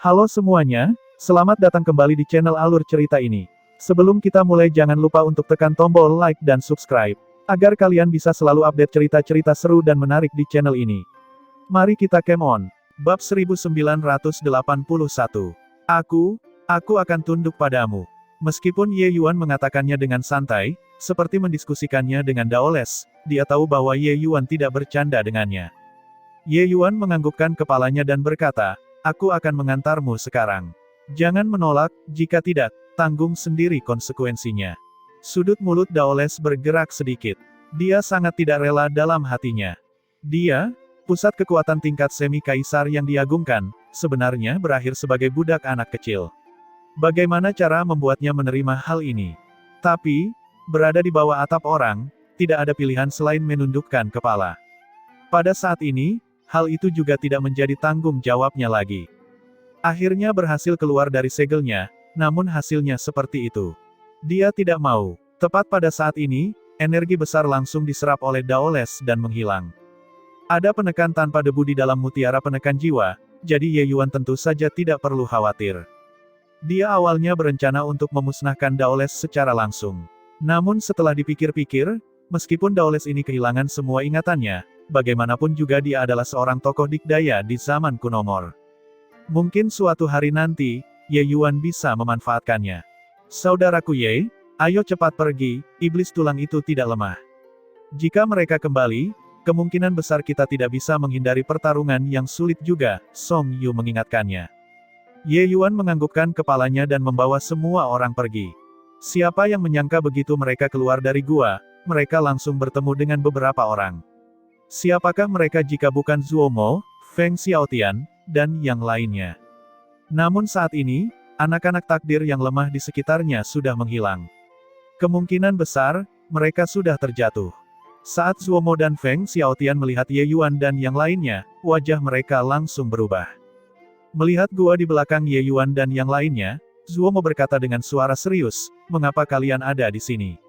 Halo semuanya, selamat datang kembali di channel Alur Cerita ini. Sebelum kita mulai jangan lupa untuk tekan tombol like dan subscribe, agar kalian bisa selalu update cerita-cerita seru dan menarik di channel ini. Mari kita game on. Bab 1981. Aku akan tunduk padamu. Meskipun Ye Yuan mengatakannya dengan santai, seperti mendiskusikannya dengan Daoles, dia tahu bahwa Ye Yuan tidak bercanda dengannya. Ye Yuan menganggukkan kepalanya dan berkata, "Aku akan mengantarmu sekarang. Jangan menolak, jika tidak, tanggung sendiri konsekuensinya." Sudut mulut Daoles bergerak sedikit. Dia sangat tidak rela dalam hatinya. Dia, pusat kekuatan tingkat semi-kaisar yang diagungkan, sebenarnya berakhir sebagai budak anak kecil. Bagaimana cara membuatnya menerima hal ini? Tapi, berada di bawah atap orang, tidak ada pilihan selain menundukkan kepala. Pada saat ini, hal itu juga tidak menjadi tanggung jawabnya lagi. Akhirnya berhasil keluar dari segelnya, namun hasilnya seperti itu. Dia tidak mau. Tepat pada saat ini, energi besar langsung diserap oleh Daoles dan menghilang. Ada penekan tanpa debu di dalam mutiara penekan jiwa, jadi Ye Yuan tentu saja tidak perlu khawatir. Dia awalnya berencana untuk memusnahkan Daoles secara langsung. Namun setelah dipikir-pikir, meskipun Daoles ini kehilangan semua ingatannya, bagaimanapun juga dia adalah seorang tokoh dikdaya di zaman kuno Mor. Mungkin suatu hari nanti, Ye Yuan bisa memanfaatkannya. Saudaraku Ye, ayo cepat pergi, iblis tulang itu tidak lemah. Jika mereka kembali, kemungkinan besar kita tidak bisa menghindari pertarungan yang sulit juga, Song Yu mengingatkannya. Ye Yuan menganggukkan kepalanya dan membawa semua orang pergi. Siapa yang menyangka begitu mereka keluar dari gua, mereka langsung bertemu dengan beberapa orang. Siapakah mereka jika bukan Zuomo, Feng Xiaotian, dan yang lainnya? Namun saat ini, anak-anak takdir yang lemah di sekitarnya sudah menghilang. Kemungkinan besar, mereka sudah terjatuh. Saat Zuomo dan Feng Xiaotian melihat Ye Yuan dan yang lainnya, wajah mereka langsung berubah. Melihat gua di belakang Ye Yuan dan yang lainnya, Zuomo berkata dengan suara serius, "Mengapa kalian ada di sini?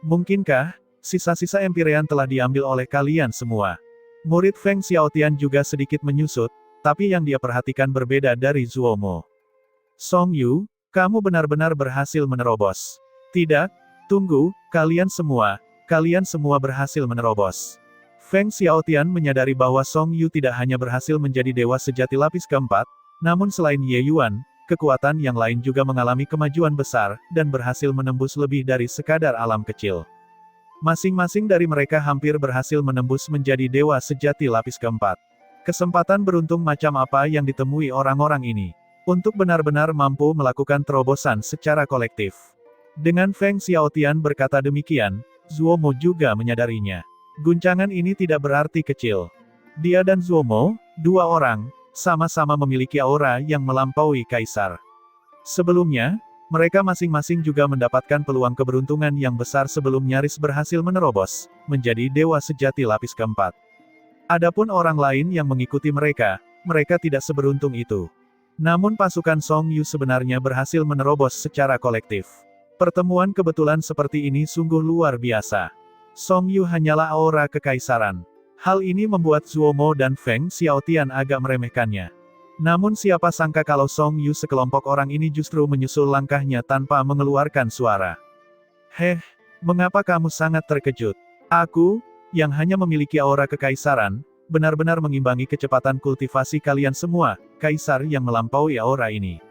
Mungkinkah sisa-sisa Empyrean telah diambil oleh kalian semua?" Murid Feng Xiaotian juga sedikit menyusut, tapi yang dia perhatikan berbeda dari Zuomo. "Song Yu, kamu benar-benar berhasil menerobos." "Tidak, tunggu, kalian semua berhasil menerobos." Feng Xiaotian menyadari bahwa Song Yu tidak hanya berhasil menjadi dewa sejati lapis keempat, namun selain Ye Yuan, kekuatan yang lain juga mengalami kemajuan besar, dan berhasil menembus lebih dari sekadar alam kecil. Masing-masing dari mereka hampir berhasil menembus menjadi dewa sejati lapis keempat. Kesempatan beruntung macam apa yang ditemui orang-orang ini? Untuk benar-benar mampu melakukan terobosan secara kolektif. Dengan Feng Xiaotian berkata demikian, Zuomo juga menyadarinya. Guncangan ini tidak berarti kecil. Dia dan Zuomo, dua orang, sama-sama memiliki aura yang melampaui kaisar. Sebelumnya, mereka masing-masing juga mendapatkan peluang keberuntungan yang besar sebelum nyaris berhasil menerobos, menjadi dewa sejati lapis keempat. Adapun orang lain yang mengikuti mereka tidak seberuntung itu. Namun pasukan Song Yu sebenarnya berhasil menerobos secara kolektif. Pertemuan kebetulan seperti ini sungguh luar biasa. Song Yu hanyalah aura kekaisaran. Hal ini membuat Zuomo dan Feng Xiaotian agak meremehkannya. Namun siapa sangka kalau Song Yu sekelompok orang ini justru menyusul langkahnya tanpa mengeluarkan suara. "Heh, mengapa kamu sangat terkejut? Aku, yang hanya memiliki aura kekaisaran, benar-benar mengimbangi kecepatan kultivasi kalian semua, kaisar yang melampaui aura ini."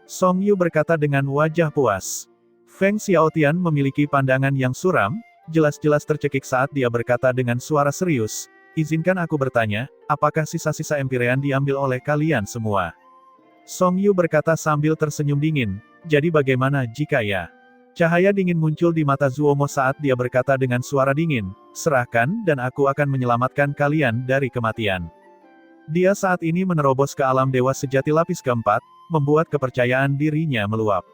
Song Yu berkata dengan wajah puas. Feng Xiaotian memiliki pandangan yang suram, jelas-jelas tercekik saat dia berkata dengan suara serius, "Izinkan aku bertanya, apakah sisa-sisa Empyrean diambil oleh kalian semua?" Song Yu berkata sambil tersenyum dingin, "Jadi bagaimana jika ya?" Cahaya dingin muncul di mata Zuomo saat dia berkata dengan suara dingin, "Serahkan dan aku akan menyelamatkan kalian dari kematian." Dia saat ini menerobos ke alam dewa sejati lapis keempat, membuat kepercayaan dirinya meluap.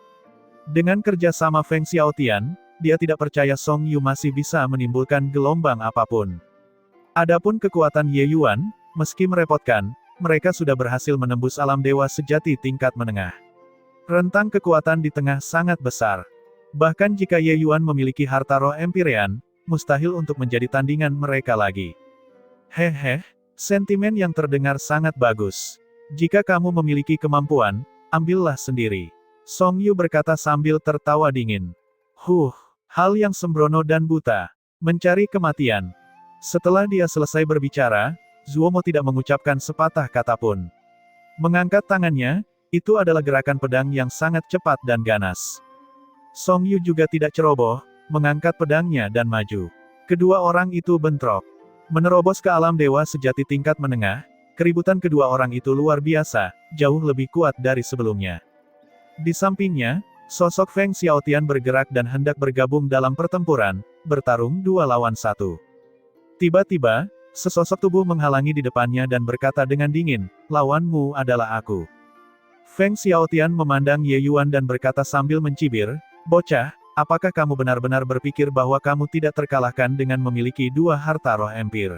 Dengan kerja sama Feng Xiaotian, dia tidak percaya Song Yu masih bisa menimbulkan gelombang apapun. Adapun kekuatan Ye Yuan, meski merepotkan, mereka sudah berhasil menembus alam dewa sejati tingkat menengah. Rentang kekuatan di tengah sangat besar. Bahkan jika Ye Yuan memiliki harta roh Empyrean, mustahil untuk menjadi tandingan mereka lagi. Hehe, sentimen yang terdengar sangat bagus. Jika kamu memiliki kemampuan, ambillah sendiri. Song Yu berkata sambil tertawa dingin. Hal yang sembrono dan buta. Mencari kematian. Setelah dia selesai berbicara, Zuomo tidak mengucapkan sepatah kata pun. Mengangkat tangannya, itu adalah gerakan pedang yang sangat cepat dan ganas. Song Yu juga tidak ceroboh, mengangkat pedangnya dan maju. Kedua orang itu bentrok. Menerobos ke alam dewa sejati tingkat menengah, keributan kedua orang itu luar biasa, jauh lebih kuat dari sebelumnya. Di sampingnya, sosok Feng Xiaotian bergerak dan hendak bergabung dalam pertempuran, bertarung 2 lawan 1. Tiba-tiba, sesosok tubuh menghalangi di depannya dan berkata dengan dingin, "Lawanmu adalah aku." Feng Xiaotian memandang Ye Yuan dan berkata sambil mencibir, "Bocah, apakah kamu benar-benar berpikir bahwa kamu tidak terkalahkan dengan memiliki 2 harta roh empir?"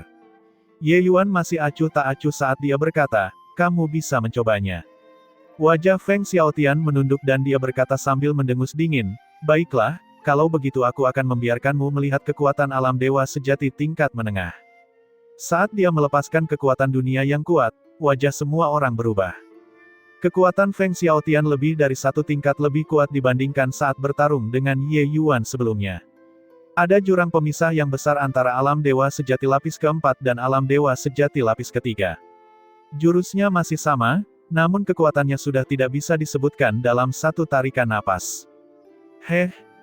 Ye Yuan masih acuh tak acuh saat dia berkata, "Kamu bisa mencobanya." Wajah Feng Xiaotian menunduk dan dia berkata sambil mendengus dingin, "Baiklah, kalau begitu aku akan membiarkanmu melihat kekuatan alam dewa sejati tingkat menengah." Saat dia melepaskan kekuatan dunia yang kuat, wajah semua orang berubah. Kekuatan Feng Xiaotian lebih dari 1 tingkat lebih kuat dibandingkan saat bertarung dengan Ye Yuan sebelumnya. Ada jurang pemisah yang besar antara alam dewa sejati lapis keempat dan alam dewa sejati lapis ketiga. Jurusnya masih sama, namun kekuatannya sudah tidak bisa disebutkan dalam satu tarikan napas.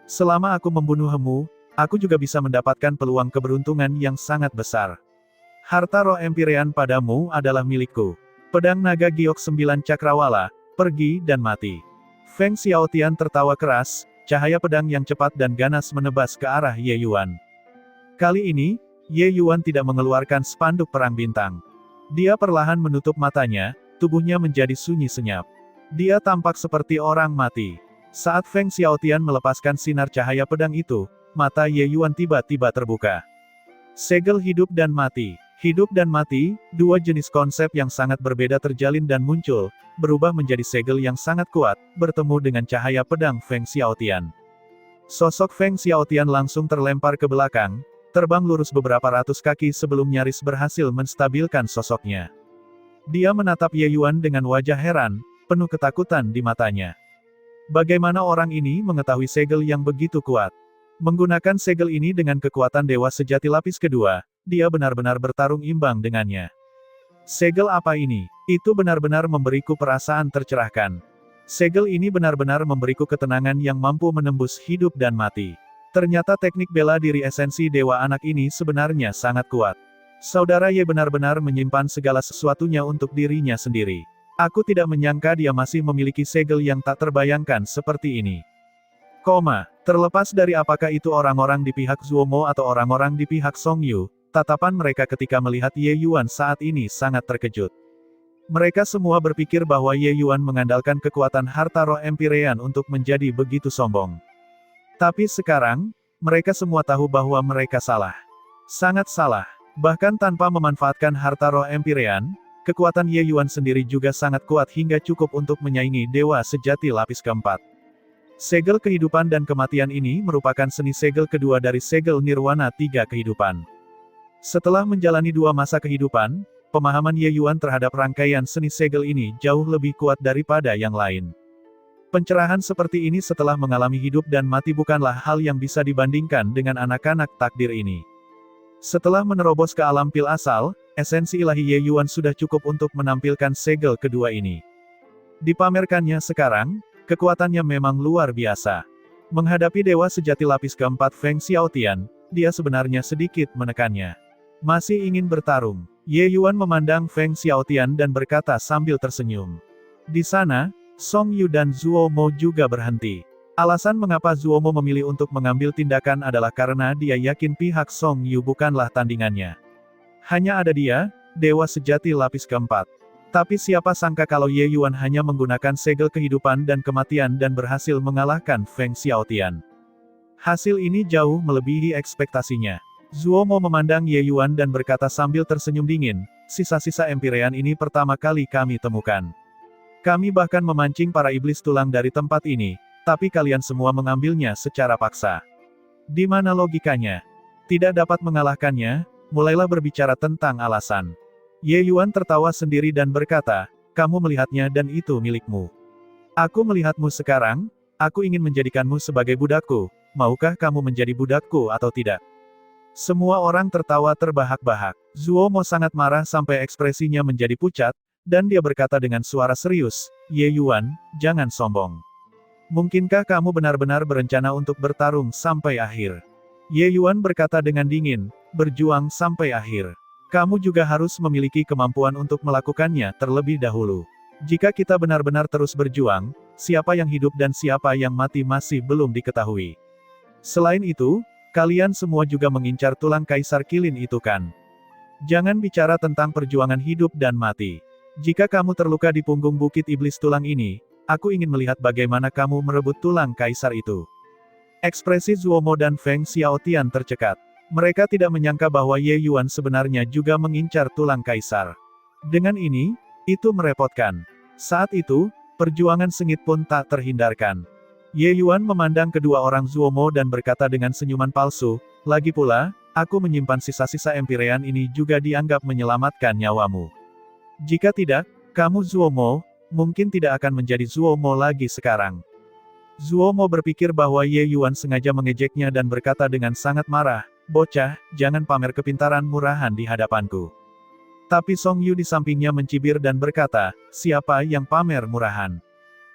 Selama aku membunuhmu, aku juga bisa mendapatkan peluang keberuntungan yang sangat besar. Harta roh Empyrean padamu adalah milikku. Pedang naga giok 9 cakrawala, pergi dan mati. Feng Xiaotian tertawa keras, cahaya pedang yang cepat dan ganas menebas ke arah Ye Yuan. Kali ini, Ye Yuan tidak mengeluarkan spanduk perang bintang. Dia perlahan menutup matanya, tubuhnya menjadi sunyi senyap. Dia tampak seperti orang mati. Saat Feng Xiaotian melepaskan sinar cahaya pedang itu, mata Ye Yuan tiba-tiba terbuka. Segel hidup dan mati. Hidup dan mati, 2 jenis konsep yang sangat berbeda terjalin dan muncul, berubah menjadi segel yang sangat kuat, bertemu dengan cahaya pedang Feng Xiaotian. Sosok Feng Xiaotian langsung terlempar ke belakang, terbang lurus beberapa ratus kaki sebelum nyaris berhasil menstabilkan sosoknya. Dia menatap Ye Yuan dengan wajah heran, penuh ketakutan di matanya. Bagaimana orang ini mengetahui segel yang begitu kuat? Menggunakan segel ini dengan kekuatan dewa sejati lapis kedua, dia benar-benar bertarung imbang dengannya. Segel apa ini? Itu benar-benar memberiku perasaan tercerahkan. Segel ini benar-benar memberiku ketenangan yang mampu menembus hidup dan mati. Ternyata teknik bela diri esensi dewa anak ini sebenarnya sangat kuat. Saudara Ye benar-benar menyimpan segala sesuatunya untuk dirinya sendiri. Aku tidak menyangka dia masih memiliki segel yang tak terbayangkan seperti ini. Terlepas dari apakah itu orang-orang di pihak Zuomo atau orang-orang di pihak Song Yu, tatapan mereka ketika melihat Ye Yuan saat ini sangat terkejut. Mereka semua berpikir bahwa Ye Yuan mengandalkan kekuatan harta roh Empyrean untuk menjadi begitu sombong. Tapi sekarang, mereka semua tahu bahwa mereka salah. Sangat salah. Bahkan tanpa memanfaatkan harta roh Empyrean, kekuatan Ye Yuan sendiri juga sangat kuat hingga cukup untuk menyaingi dewa sejati lapis keempat. Segel kehidupan dan kematian ini merupakan seni segel kedua dari segel Nirwana 3 kehidupan. Setelah menjalani 2 masa kehidupan, pemahaman Ye Yuan terhadap rangkaian seni segel ini jauh lebih kuat daripada yang lain. Pencerahan seperti ini setelah mengalami hidup dan mati bukanlah hal yang bisa dibandingkan dengan anak-anak takdir ini. Setelah menerobos ke alam pil asal, esensi ilahi Ye Yuan sudah cukup untuk menampilkan segel kedua ini. Dipamerkannya sekarang, kekuatannya memang luar biasa. Menghadapi dewa sejati lapis keempat Feng Xiaotian, dia sebenarnya sedikit menekannya. Masih ingin bertarung. Ye Yuan memandang Feng Xiaotian dan berkata sambil tersenyum. Di sana, Song Yu dan Zuomo juga berhenti. Alasan mengapa Zuomo memilih untuk mengambil tindakan adalah karena dia yakin pihak Song Yu bukanlah tandingannya. Hanya ada dia, dewa sejati lapis keempat. Tapi siapa sangka kalau Ye Yuan hanya menggunakan segel kehidupan dan kematian dan berhasil mengalahkan Feng Xiaotian. Hasil ini jauh melebihi ekspektasinya. Zuomo memandang Ye Yuan dan berkata sambil tersenyum dingin, sisa-sisa Empyrean ini pertama kali kami temukan. Kami bahkan memancing para iblis tulang dari tempat ini, tapi kalian semua mengambilnya secara paksa. Di mana logikanya? Tidak dapat mengalahkannya, mulailah berbicara tentang alasan. Ye Yuan tertawa sendiri dan berkata, kamu melihatnya dan itu milikmu. Aku melihatmu sekarang, aku ingin menjadikanmu sebagai budakku, maukah kamu menjadi budakku atau tidak? Semua orang tertawa terbahak-bahak. Zuomo sangat marah sampai ekspresinya menjadi pucat, dan dia berkata dengan suara serius, Ye Yuan, jangan sombong. Mungkinkah kamu benar-benar berencana untuk bertarung sampai akhir? Ye Yuan berkata dengan dingin, berjuang sampai akhir. Kamu juga harus memiliki kemampuan untuk melakukannya terlebih dahulu. Jika kita benar-benar terus berjuang, siapa yang hidup dan siapa yang mati masih belum diketahui. Selain itu, kalian semua juga mengincar tulang kaisar kilin itu kan? Jangan bicara tentang perjuangan hidup dan mati. Jika kamu terluka di punggung bukit iblis tulang ini, aku ingin melihat bagaimana kamu merebut tulang kaisar itu. Ekspresi Zuomo dan Feng Xiaotian tercekat. Mereka tidak menyangka bahwa Ye Yuan sebenarnya juga mengincar tulang kaisar. Dengan ini, itu merepotkan. Saat itu, perjuangan sengit pun tak terhindarkan. Ye Yuan memandang kedua orang Zuomo dan berkata dengan senyuman palsu, lagi pula, aku menyimpan sisa-sisa Empyrean ini juga dianggap menyelamatkan nyawamu. Jika tidak, kamu Zuomo, mungkin tidak akan menjadi Zuomo lagi sekarang. Zuomo berpikir bahwa Ye Yuan sengaja mengejeknya dan berkata dengan sangat marah, bocah, jangan pamer kepintaran murahan di hadapanku. Tapi Song Yu di sampingnya mencibir dan berkata, siapa yang pamer murahan?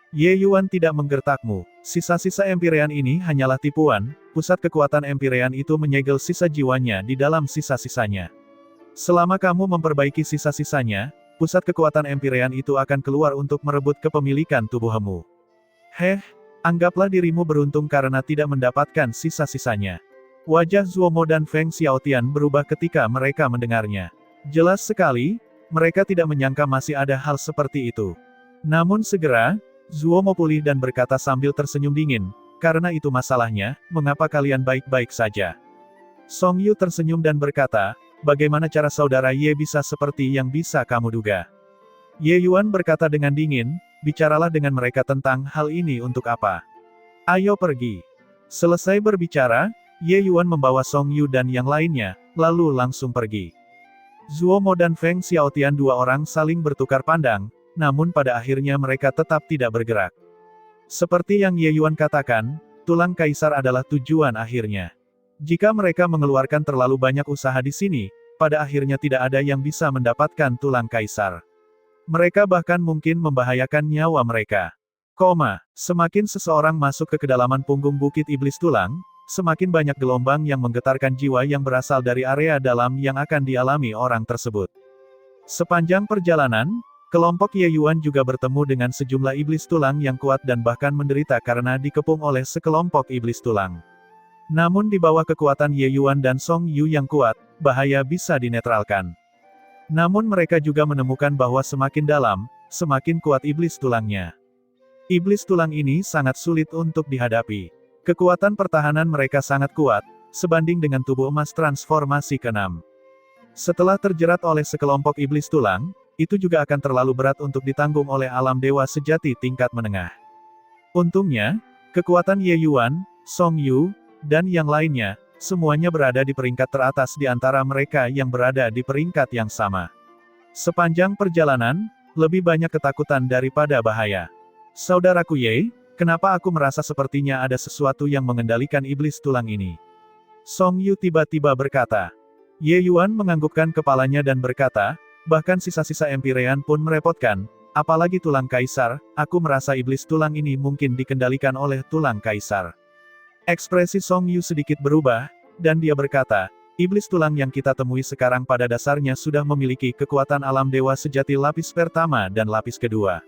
Ye Yuan tidak menggertakmu. Sisa-sisa Empyrean ini hanyalah tipuan, pusat kekuatan Empyrean itu menyegel sisa jiwanya di dalam sisa-sisanya. Selama kamu memperbaiki sisa-sisanya, pusat kekuatan Empyrean itu akan keluar untuk merebut kepemilikan tubuhmu. Anggaplah dirimu beruntung karena tidak mendapatkan sisa-sisanya. Wajah Zuomo dan Feng Xiaotian berubah ketika mereka mendengarnya. Jelas sekali, mereka tidak menyangka masih ada hal seperti itu. Namun segera, Zuomo pulih dan berkata sambil tersenyum dingin, karena itu masalahnya, mengapa kalian baik-baik saja? Song Yu tersenyum dan berkata, bagaimana cara saudara Ye bisa seperti yang bisa kamu duga? Ye Yuan berkata dengan dingin, bicaralah dengan mereka tentang hal ini untuk apa? Ayo pergi. Selesai berbicara, Ye Yuan membawa Song Yu dan yang lainnya, lalu langsung pergi. Zuomo dan Feng Xiaotian dua orang saling bertukar pandang, namun pada akhirnya mereka tetap tidak bergerak. Seperti yang Ye Yuan katakan, tulang kaisar adalah tujuan akhirnya. Jika mereka mengeluarkan terlalu banyak usaha di sini, pada akhirnya tidak ada yang bisa mendapatkan tulang kaisar. Mereka bahkan mungkin membahayakan nyawa mereka. Semakin seseorang masuk ke kedalaman punggung bukit iblis tulang, semakin banyak gelombang yang menggetarkan jiwa yang berasal dari area dalam yang akan dialami orang tersebut. Sepanjang perjalanan, kelompok Ye Yuan juga bertemu dengan sejumlah iblis tulang yang kuat dan bahkan menderita karena dikepung oleh sekelompok iblis tulang. Namun di bawah kekuatan Ye Yuan dan Song Yu yang kuat, bahaya bisa dinetralkan. Namun mereka juga menemukan bahwa semakin dalam, semakin kuat iblis tulangnya. Iblis tulang ini sangat sulit untuk dihadapi. Kekuatan pertahanan mereka sangat kuat, sebanding dengan tubuh emas transformasi ke-6. Setelah terjerat oleh sekelompok iblis tulang, itu juga akan terlalu berat untuk ditanggung oleh alam dewa sejati tingkat menengah. Untungnya, kekuatan Ye Yuan, Song Yu, dan yang lainnya, semuanya berada di peringkat teratas di antara mereka yang berada di peringkat yang sama. Sepanjang perjalanan, lebih banyak ketakutan daripada bahaya. Saudaraku Ye, kenapa aku merasa sepertinya ada sesuatu yang mengendalikan iblis tulang ini? Song Yu tiba-tiba berkata. Ye Yuan menganggukkan kepalanya dan berkata, bahkan sisa-sisa Empyrean pun merepotkan, apalagi tulang kaisar, aku merasa iblis tulang ini mungkin dikendalikan oleh tulang kaisar. Ekspresi Song Yu sedikit berubah, dan dia berkata, iblis tulang yang kita temui sekarang pada dasarnya sudah memiliki kekuatan alam dewa sejati lapis pertama dan lapis kedua.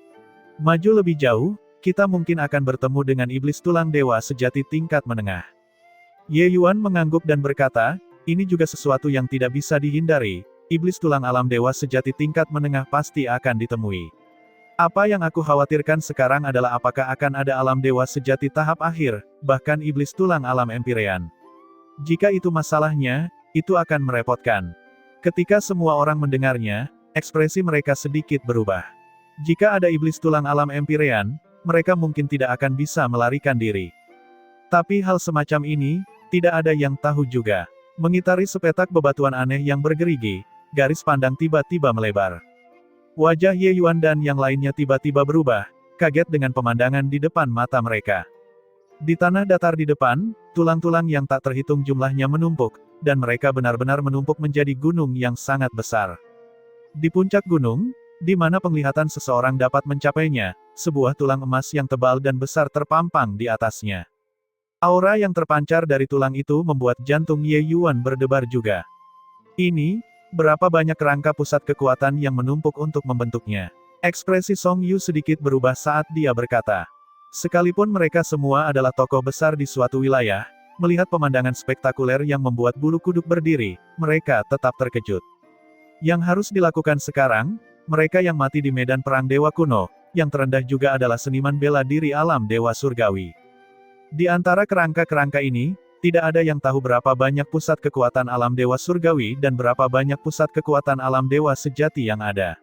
Maju lebih jauh, kita mungkin akan bertemu dengan iblis tulang dewa sejati tingkat menengah. Ye Yuan mengangguk dan berkata, ini juga sesuatu yang tidak bisa dihindari, iblis tulang alam dewa sejati tingkat menengah pasti akan ditemui. Apa yang aku khawatirkan sekarang adalah apakah akan ada alam dewa sejati tahap akhir, bahkan iblis tulang alam Empyrean. Jika itu masalahnya, itu akan merepotkan. Ketika semua orang mendengarnya, ekspresi mereka sedikit berubah. Jika ada iblis tulang alam Empyrean, mereka mungkin tidak akan bisa melarikan diri. Tapi hal semacam ini, tidak ada yang tahu juga. Mengitari sepetak bebatuan aneh yang bergerigi, garis pandang tiba-tiba melebar. Wajah Ye Yuan dan yang lainnya tiba-tiba berubah, kaget dengan pemandangan di depan mata mereka. Di tanah datar di depan, tulang-tulang yang tak terhitung jumlahnya menumpuk, dan mereka benar-benar menumpuk menjadi gunung yang sangat besar. Di puncak gunung, di mana penglihatan seseorang dapat mencapainya, sebuah tulang emas yang tebal dan besar terpampang di atasnya. Aura yang terpancar dari tulang itu membuat jantung Ye Yuan berdebar juga. Ini, berapa banyak kerangka pusat kekuatan yang menumpuk untuk membentuknya. Ekspresi Song Yu sedikit berubah saat dia berkata. Sekalipun mereka semua adalah tokoh besar di suatu wilayah, melihat pemandangan spektakuler yang membuat bulu kuduk berdiri, mereka tetap terkejut. Yang harus dilakukan sekarang, mereka yang mati di medan perang dewa kuno, yang terendah juga adalah seniman bela diri alam dewa surgawi. Di antara kerangka-kerangka ini, tidak ada yang tahu berapa banyak pusat kekuatan alam dewa surgawi dan berapa banyak pusat kekuatan alam dewa sejati yang ada.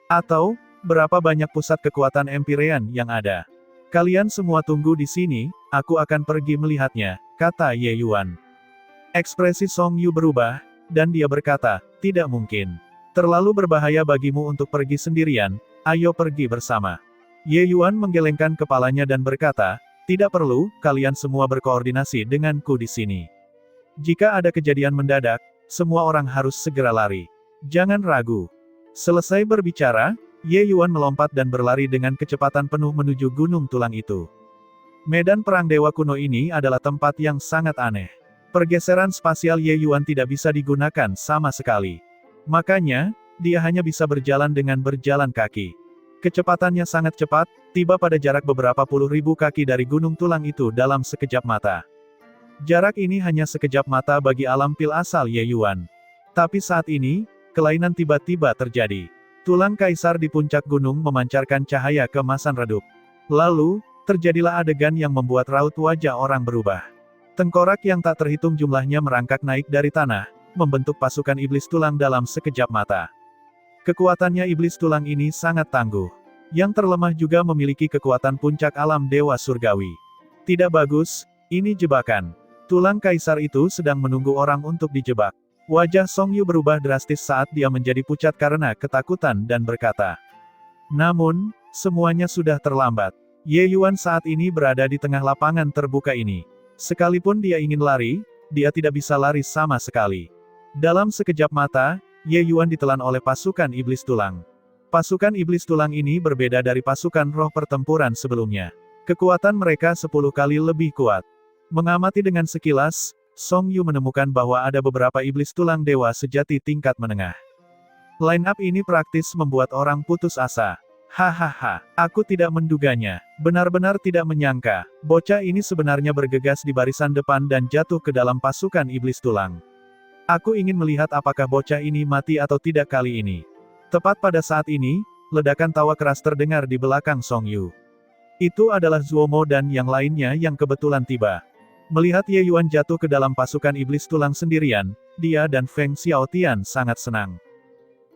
Atau, berapa banyak pusat kekuatan Empyrean yang ada. Kalian semua tunggu di sini, aku akan pergi melihatnya, kata Ye Yuan. Ekspresi Song Yu berubah, dan dia berkata, tidak mungkin. Terlalu berbahaya bagimu untuk pergi sendirian, ayo pergi bersama. Ye Yuan menggelengkan kepalanya dan berkata, tidak perlu, kalian semua berkoordinasi denganku di sini. Jika ada kejadian mendadak, semua orang harus segera lari. Jangan ragu. Selesai berbicara, Ye Yuan melompat dan berlari dengan kecepatan penuh menuju gunung tulang itu. Medan perang dewa kuno ini adalah tempat yang sangat aneh. Pergeseran spasial Ye Yuan tidak bisa digunakan sama sekali. Makanya, dia hanya bisa berjalan dengan berjalan kaki. Kecepatannya sangat cepat, tiba pada jarak beberapa puluh ribu kaki dari gunung tulang itu dalam sekejap mata. Jarak ini hanya sekejap mata bagi alam pil asal Ye Yuan. Tapi saat ini, kelainan tiba-tiba terjadi. Tulang kaisar di puncak gunung memancarkan cahaya keemasan redup. Lalu, terjadilah adegan yang membuat raut wajah orang berubah. Tengkorak yang tak terhitung jumlahnya merangkak naik dari tanah, membentuk pasukan iblis tulang dalam sekejap mata. Kekuatannya iblis tulang ini sangat tangguh. Yang terlemah juga memiliki kekuatan puncak alam dewa surgawi. Tidak bagus, ini jebakan. Tulang kaisar itu sedang menunggu orang untuk dijebak. Wajah Song Yu berubah drastis saat dia menjadi pucat karena ketakutan dan berkata. Namun, semuanya sudah terlambat. Ye Yuan saat ini berada di tengah lapangan terbuka ini. Sekalipun dia ingin lari, dia tidak bisa lari sama sekali. Dalam sekejap mata, Ye Yuan ditelan oleh pasukan iblis tulang. Pasukan iblis tulang ini berbeda dari pasukan roh pertempuran sebelumnya. Kekuatan mereka 10 kali lebih kuat. Mengamati dengan sekilas, Song Yu menemukan bahwa ada beberapa iblis tulang dewa sejati tingkat menengah. Line up ini praktis membuat orang putus asa. Hahaha, aku tidak menduganya. Benar-benar tidak menyangka, bocah ini sebenarnya bergegas di barisan depan dan jatuh ke dalam pasukan iblis tulang. Aku ingin melihat apakah bocah ini mati atau tidak kali ini. Tepat pada saat ini, ledakan tawa keras terdengar di belakang Song Yu. Itu adalah Zuomo dan yang lainnya yang kebetulan tiba. Melihat Ye Yuan jatuh ke dalam pasukan iblis tulang sendirian, dia dan Feng Xiaotian sangat senang.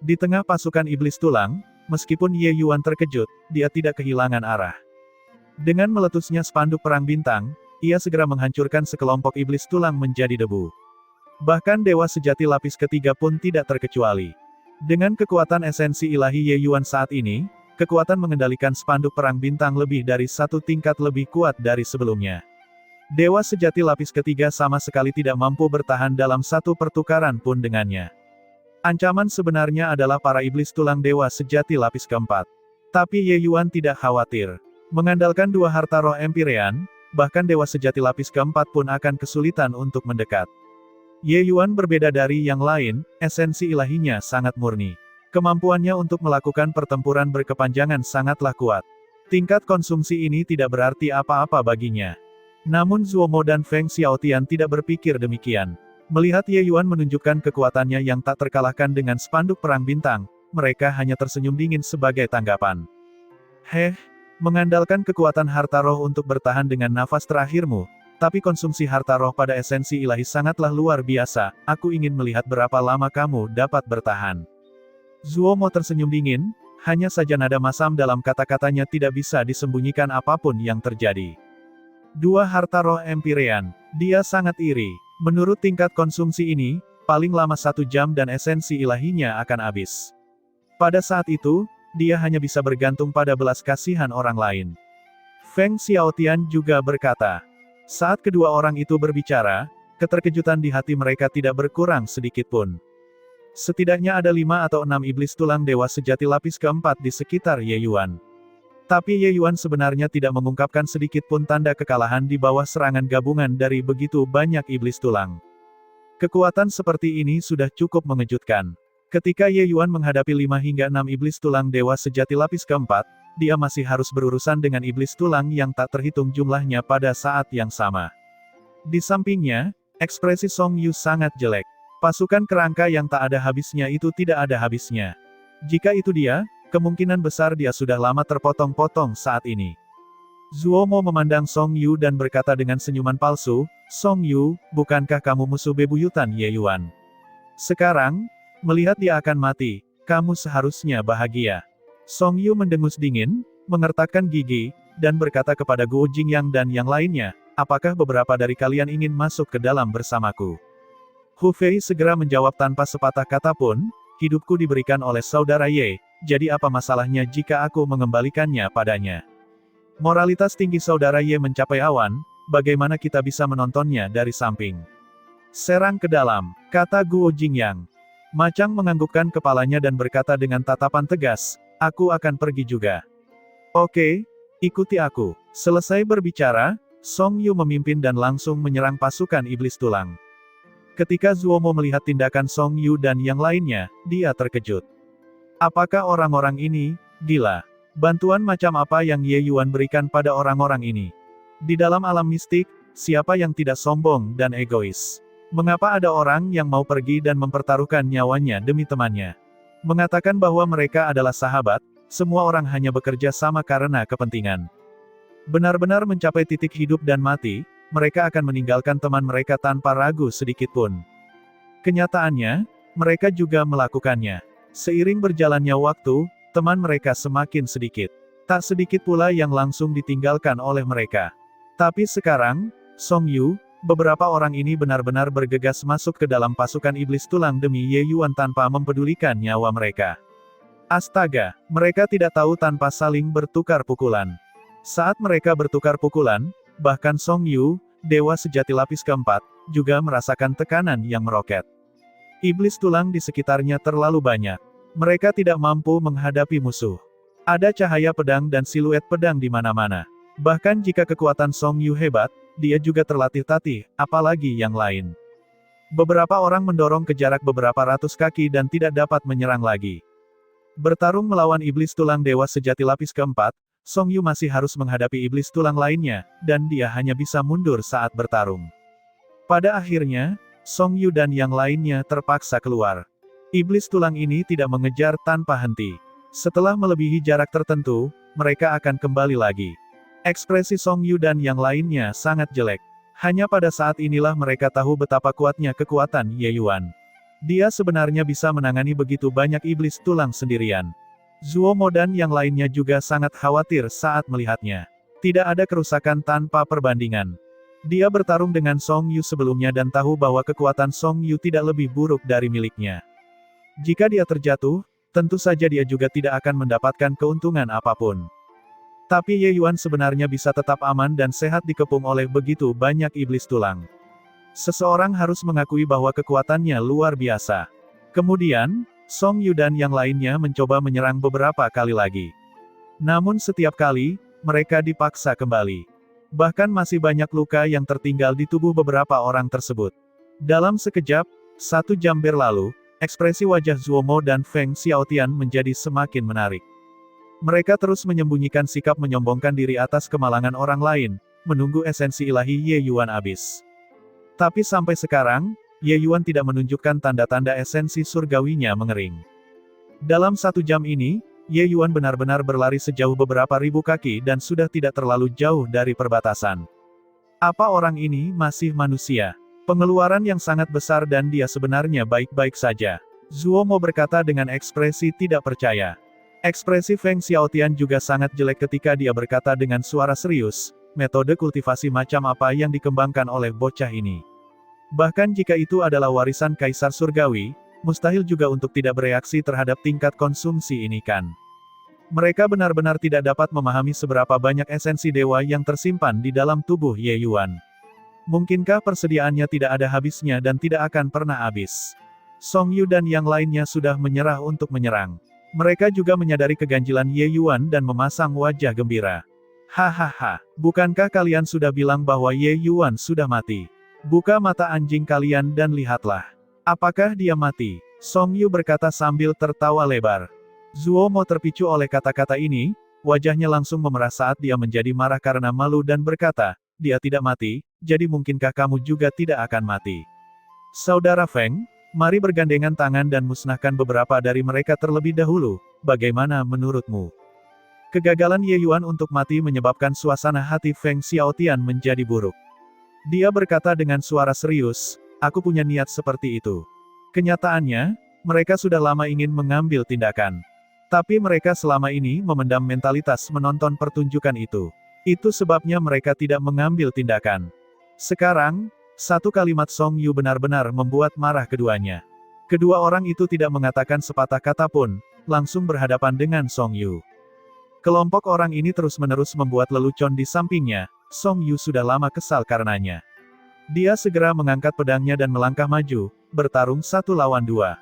Di tengah pasukan iblis tulang, meskipun Ye Yuan terkejut, dia tidak kehilangan arah. Dengan meletusnya spanduk perang bintang, ia segera menghancurkan sekelompok iblis tulang menjadi debu. Bahkan dewa sejati lapis ketiga pun tidak terkecuali. Dengan kekuatan esensi ilahi Ye Yuan saat ini, kekuatan mengendalikan spanduk perang bintang lebih dari 1 tingkat lebih kuat dari sebelumnya. Dewa sejati lapis ketiga sama sekali tidak mampu bertahan dalam satu pertukaran pun dengannya. Ancaman sebenarnya adalah para iblis tulang dewa sejati lapis keempat. Tapi Ye Yuan tidak khawatir. Mengandalkan 2 harta roh Empyrean, bahkan dewa sejati lapis keempat pun akan kesulitan untuk mendekat. Ye Yuan berbeda dari yang lain, esensi ilahinya sangat murni. Kemampuannya untuk melakukan pertempuran berkepanjangan sangatlah kuat. Tingkat konsumsi ini tidak berarti apa-apa baginya. Namun Zuomo dan Feng Xiaotian tidak berpikir demikian. Melihat Ye Yuan menunjukkan kekuatannya yang tak terkalahkan dengan spanduk perang bintang, mereka hanya tersenyum dingin sebagai tanggapan. Mengandalkan kekuatan harta roh untuk bertahan dengan nafas terakhirmu, tapi konsumsi harta roh pada esensi ilahi sangatlah luar biasa, aku ingin melihat berapa lama kamu dapat bertahan. Zuomo tersenyum dingin, hanya saja nada masam dalam kata-katanya tidak bisa disembunyikan apapun yang terjadi. 2 harta roh Empyrean, dia sangat iri. Menurut tingkat konsumsi ini, paling lama 1 jam dan esensi ilahinya akan habis. Pada saat itu, dia hanya bisa bergantung pada belas kasihan orang lain. Feng Xiaotian juga berkata. Saat kedua orang itu berbicara, keterkejutan di hati mereka tidak berkurang sedikitpun. Setidaknya ada 5 atau 6 iblis tulang dewa sejati lapis keempat di sekitar Ye Yuan. Tapi Ye Yuan sebenarnya tidak mengungkapkan sedikitpun tanda kekalahan di bawah serangan gabungan dari begitu banyak iblis tulang. Kekuatan seperti ini sudah cukup mengejutkan. Ketika Ye Yuan menghadapi 5 hingga 6 iblis tulang dewa sejati lapis keempat, dia masih harus berurusan dengan iblis tulang yang tak terhitung jumlahnya pada saat yang sama. Di sampingnya, ekspresi Song Yu sangat jelek. Pasukan kerangka yang tak ada habisnya itu tidak ada habisnya. Jika itu dia, kemungkinan besar dia sudah lama terpotong-potong saat ini. Zuomo memandang Song Yu dan berkata dengan senyuman palsu, "Song Yu, bukankah kamu musuh bebuyutan Ye Yuan? Sekarang, melihat dia akan mati, kamu seharusnya bahagia." Song Yu mendengus dingin, mengertakkan gigi, dan berkata kepada Guo Jingyang dan yang lainnya, "Apakah beberapa dari kalian ingin masuk ke dalam bersamaku?" Hu Fei segera menjawab tanpa sepatah kata pun, "Hidupku diberikan oleh saudara Ye, jadi apa masalahnya jika aku mengembalikannya padanya? Moralitas tinggi saudara Ye mencapai awan, bagaimana kita bisa menontonnya dari samping?" "Serang ke dalam," kata Guo Jingyang. Ma Chang menganggukkan kepalanya dan berkata dengan tatapan tegas, "Aku akan pergi juga." "Oke, ikuti aku." Selesai berbicara, Song Yu memimpin dan langsung menyerang pasukan iblis tulang. Ketika Zuomo melihat tindakan Song Yu dan yang lainnya, dia terkejut. Apakah orang-orang ini gila? Bantuan macam apa yang Ye Yuan berikan pada orang-orang ini? Di dalam alam mistik, siapa yang tidak sombong dan egois? Mengapa ada orang yang mau pergi dan mempertaruhkan nyawanya demi temannya? Mengatakan bahwa mereka adalah sahabat, semua orang hanya bekerja sama karena kepentingan. Benar-benar mencapai titik hidup dan mati, mereka akan meninggalkan teman mereka tanpa ragu sedikitpun. Kenyataannya, mereka juga melakukannya. Seiring berjalannya waktu, teman mereka semakin sedikit. Tak sedikit pula yang langsung ditinggalkan oleh mereka. Tapi sekarang, Song Yu, beberapa orang ini benar-benar bergegas masuk ke dalam pasukan iblis tulang demi Ye Yuan tanpa mempedulikan nyawa mereka. Astaga, mereka tidak tahu tanpa saling bertukar pukulan. Saat mereka bertukar pukulan, bahkan Song Yu, dewa sejati lapis keempat, juga merasakan tekanan yang meroket. Iblis tulang di sekitarnya terlalu banyak. Mereka tidak mampu menghadapi musuh. Ada cahaya pedang dan siluet pedang di mana-mana. Bahkan jika kekuatan Song Yu hebat, dia juga terlatih-tatih, apalagi yang lain. Beberapa orang mendorong ke jarak beberapa ratus kaki dan tidak dapat menyerang lagi. Bertarung melawan iblis tulang dewa sejati lapis keempat, Song Yu masih harus menghadapi iblis tulang lainnya, dan dia hanya bisa mundur saat bertarung. Pada akhirnya, Song Yu dan yang lainnya terpaksa keluar. Iblis tulang ini tidak mengejar tanpa henti. Setelah melebihi jarak tertentu, mereka akan kembali lagi. Ekspresi Song Yu dan yang lainnya sangat jelek. Hanya pada saat inilah mereka tahu betapa kuatnya kekuatan Ye Yuan. Dia sebenarnya bisa menangani begitu banyak iblis tulang sendirian. Zuomo dan yang lainnya juga sangat khawatir saat melihatnya. Tidak ada kerusakan tanpa perbandingan. Dia bertarung dengan Song Yu sebelumnya dan tahu bahwa kekuatan Song Yu tidak lebih buruk dari miliknya. Jika dia terjatuh, tentu saja dia juga tidak akan mendapatkan keuntungan apapun. Tapi Ye Yuan sebenarnya bisa tetap aman dan sehat dikepung oleh begitu banyak iblis tulang. Seseorang harus mengakui bahwa kekuatannya luar biasa. Kemudian, Song Yu dan yang lainnya mencoba menyerang beberapa kali lagi. Namun setiap kali, mereka dipaksa kembali. Bahkan masih banyak luka yang tertinggal di tubuh beberapa orang tersebut. Dalam sekejap, 1 jam berlalu, ekspresi wajah Zuomo dan Feng Xiaotian menjadi semakin menarik. Mereka terus menyembunyikan sikap menyombongkan diri atas kemalangan orang lain, menunggu esensi ilahi Ye Yuan habis. Tapi sampai sekarang, Ye Yuan tidak menunjukkan tanda-tanda esensi surgawinya mengering. Dalam 1 jam ini, Ye Yuan benar-benar berlari sejauh beberapa ribu kaki dan sudah tidak terlalu jauh dari perbatasan. Apa orang ini masih manusia? Pengeluaran yang sangat besar dan dia sebenarnya baik-baik saja. Zuomo berkata dengan ekspresi tidak percaya. Ekspresi Feng Xiaotian juga sangat jelek ketika dia berkata dengan suara serius, metode kultivasi macam apa yang dikembangkan oleh bocah ini? Bahkan jika itu adalah warisan Kaisar Surgawi, mustahil juga untuk tidak bereaksi terhadap tingkat konsumsi ini kan. Mereka benar-benar tidak dapat memahami seberapa banyak esensi dewa yang tersimpan di dalam tubuh Ye Yuan. Mungkinkah persediaannya tidak ada habisnya dan tidak akan pernah habis? Song Yu dan yang lainnya sudah menyerah untuk menyerang. Mereka juga menyadari keganjilan Ye Yuan dan memasang wajah gembira. Hahaha, bukankah kalian sudah bilang bahwa Ye Yuan sudah mati? Buka mata anjing kalian dan lihatlah. Apakah dia mati? Song Yu berkata sambil tertawa lebar. Zuo Mo terpicu oleh kata-kata ini, wajahnya langsung memerah saat dia menjadi marah karena malu dan berkata, dia tidak mati, jadi mungkinkah kamu juga tidak akan mati? Saudara Feng, mari bergandengan tangan dan musnahkan beberapa dari mereka terlebih dahulu, bagaimana menurutmu? Kegagalan Ye Yuan untuk mati menyebabkan suasana hati Feng Xiaotian menjadi buruk. Dia berkata dengan suara serius, aku punya niat seperti itu. Kenyataannya, mereka sudah lama ingin mengambil tindakan. Tapi mereka selama ini memendam mentalitas menonton pertunjukan itu. Itu sebabnya mereka tidak mengambil tindakan. Sekarang, satu kalimat Song Yu benar-benar membuat marah keduanya. Kedua orang itu tidak mengatakan sepatah kata pun, langsung berhadapan dengan Song Yu. Kelompok orang ini terus-menerus membuat lelucon di sampingnya, Song Yu sudah lama kesal karenanya. Dia segera mengangkat pedangnya dan melangkah maju, bertarung 1 lawan 2.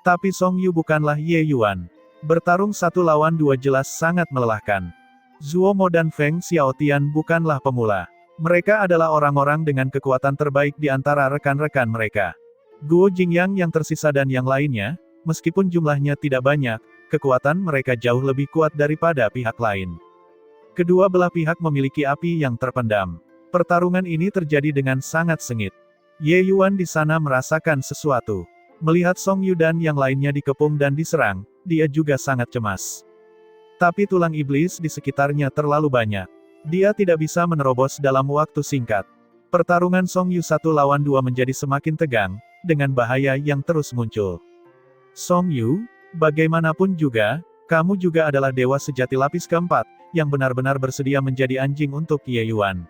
Tapi Song Yu bukanlah Ye Yuan. Bertarung 1 lawan 2 jelas sangat melelahkan. Zuo Mo dan Feng Xiaotian bukanlah pemula. Mereka adalah orang-orang dengan kekuatan terbaik di antara rekan-rekan mereka. Guo Jingyang yang tersisa dan yang lainnya, meskipun jumlahnya tidak banyak, kekuatan mereka jauh lebih kuat daripada pihak lain. Kedua belah pihak memiliki api yang terpendam. Pertarungan ini terjadi dengan sangat sengit. Ye Yuan di sana merasakan sesuatu. Melihat Song Yu dan yang lainnya dikepung dan diserang, dia juga sangat cemas. Tapi tulang iblis di sekitarnya terlalu banyak. Dia tidak bisa menerobos dalam waktu singkat. Pertarungan Song Yu 1 lawan 2 menjadi semakin tegang, dengan bahaya yang terus muncul. Song Yu, bagaimanapun juga, kamu juga adalah dewa sejati lapis keempat, yang benar-benar bersedia menjadi anjing untuk Ye Yuan.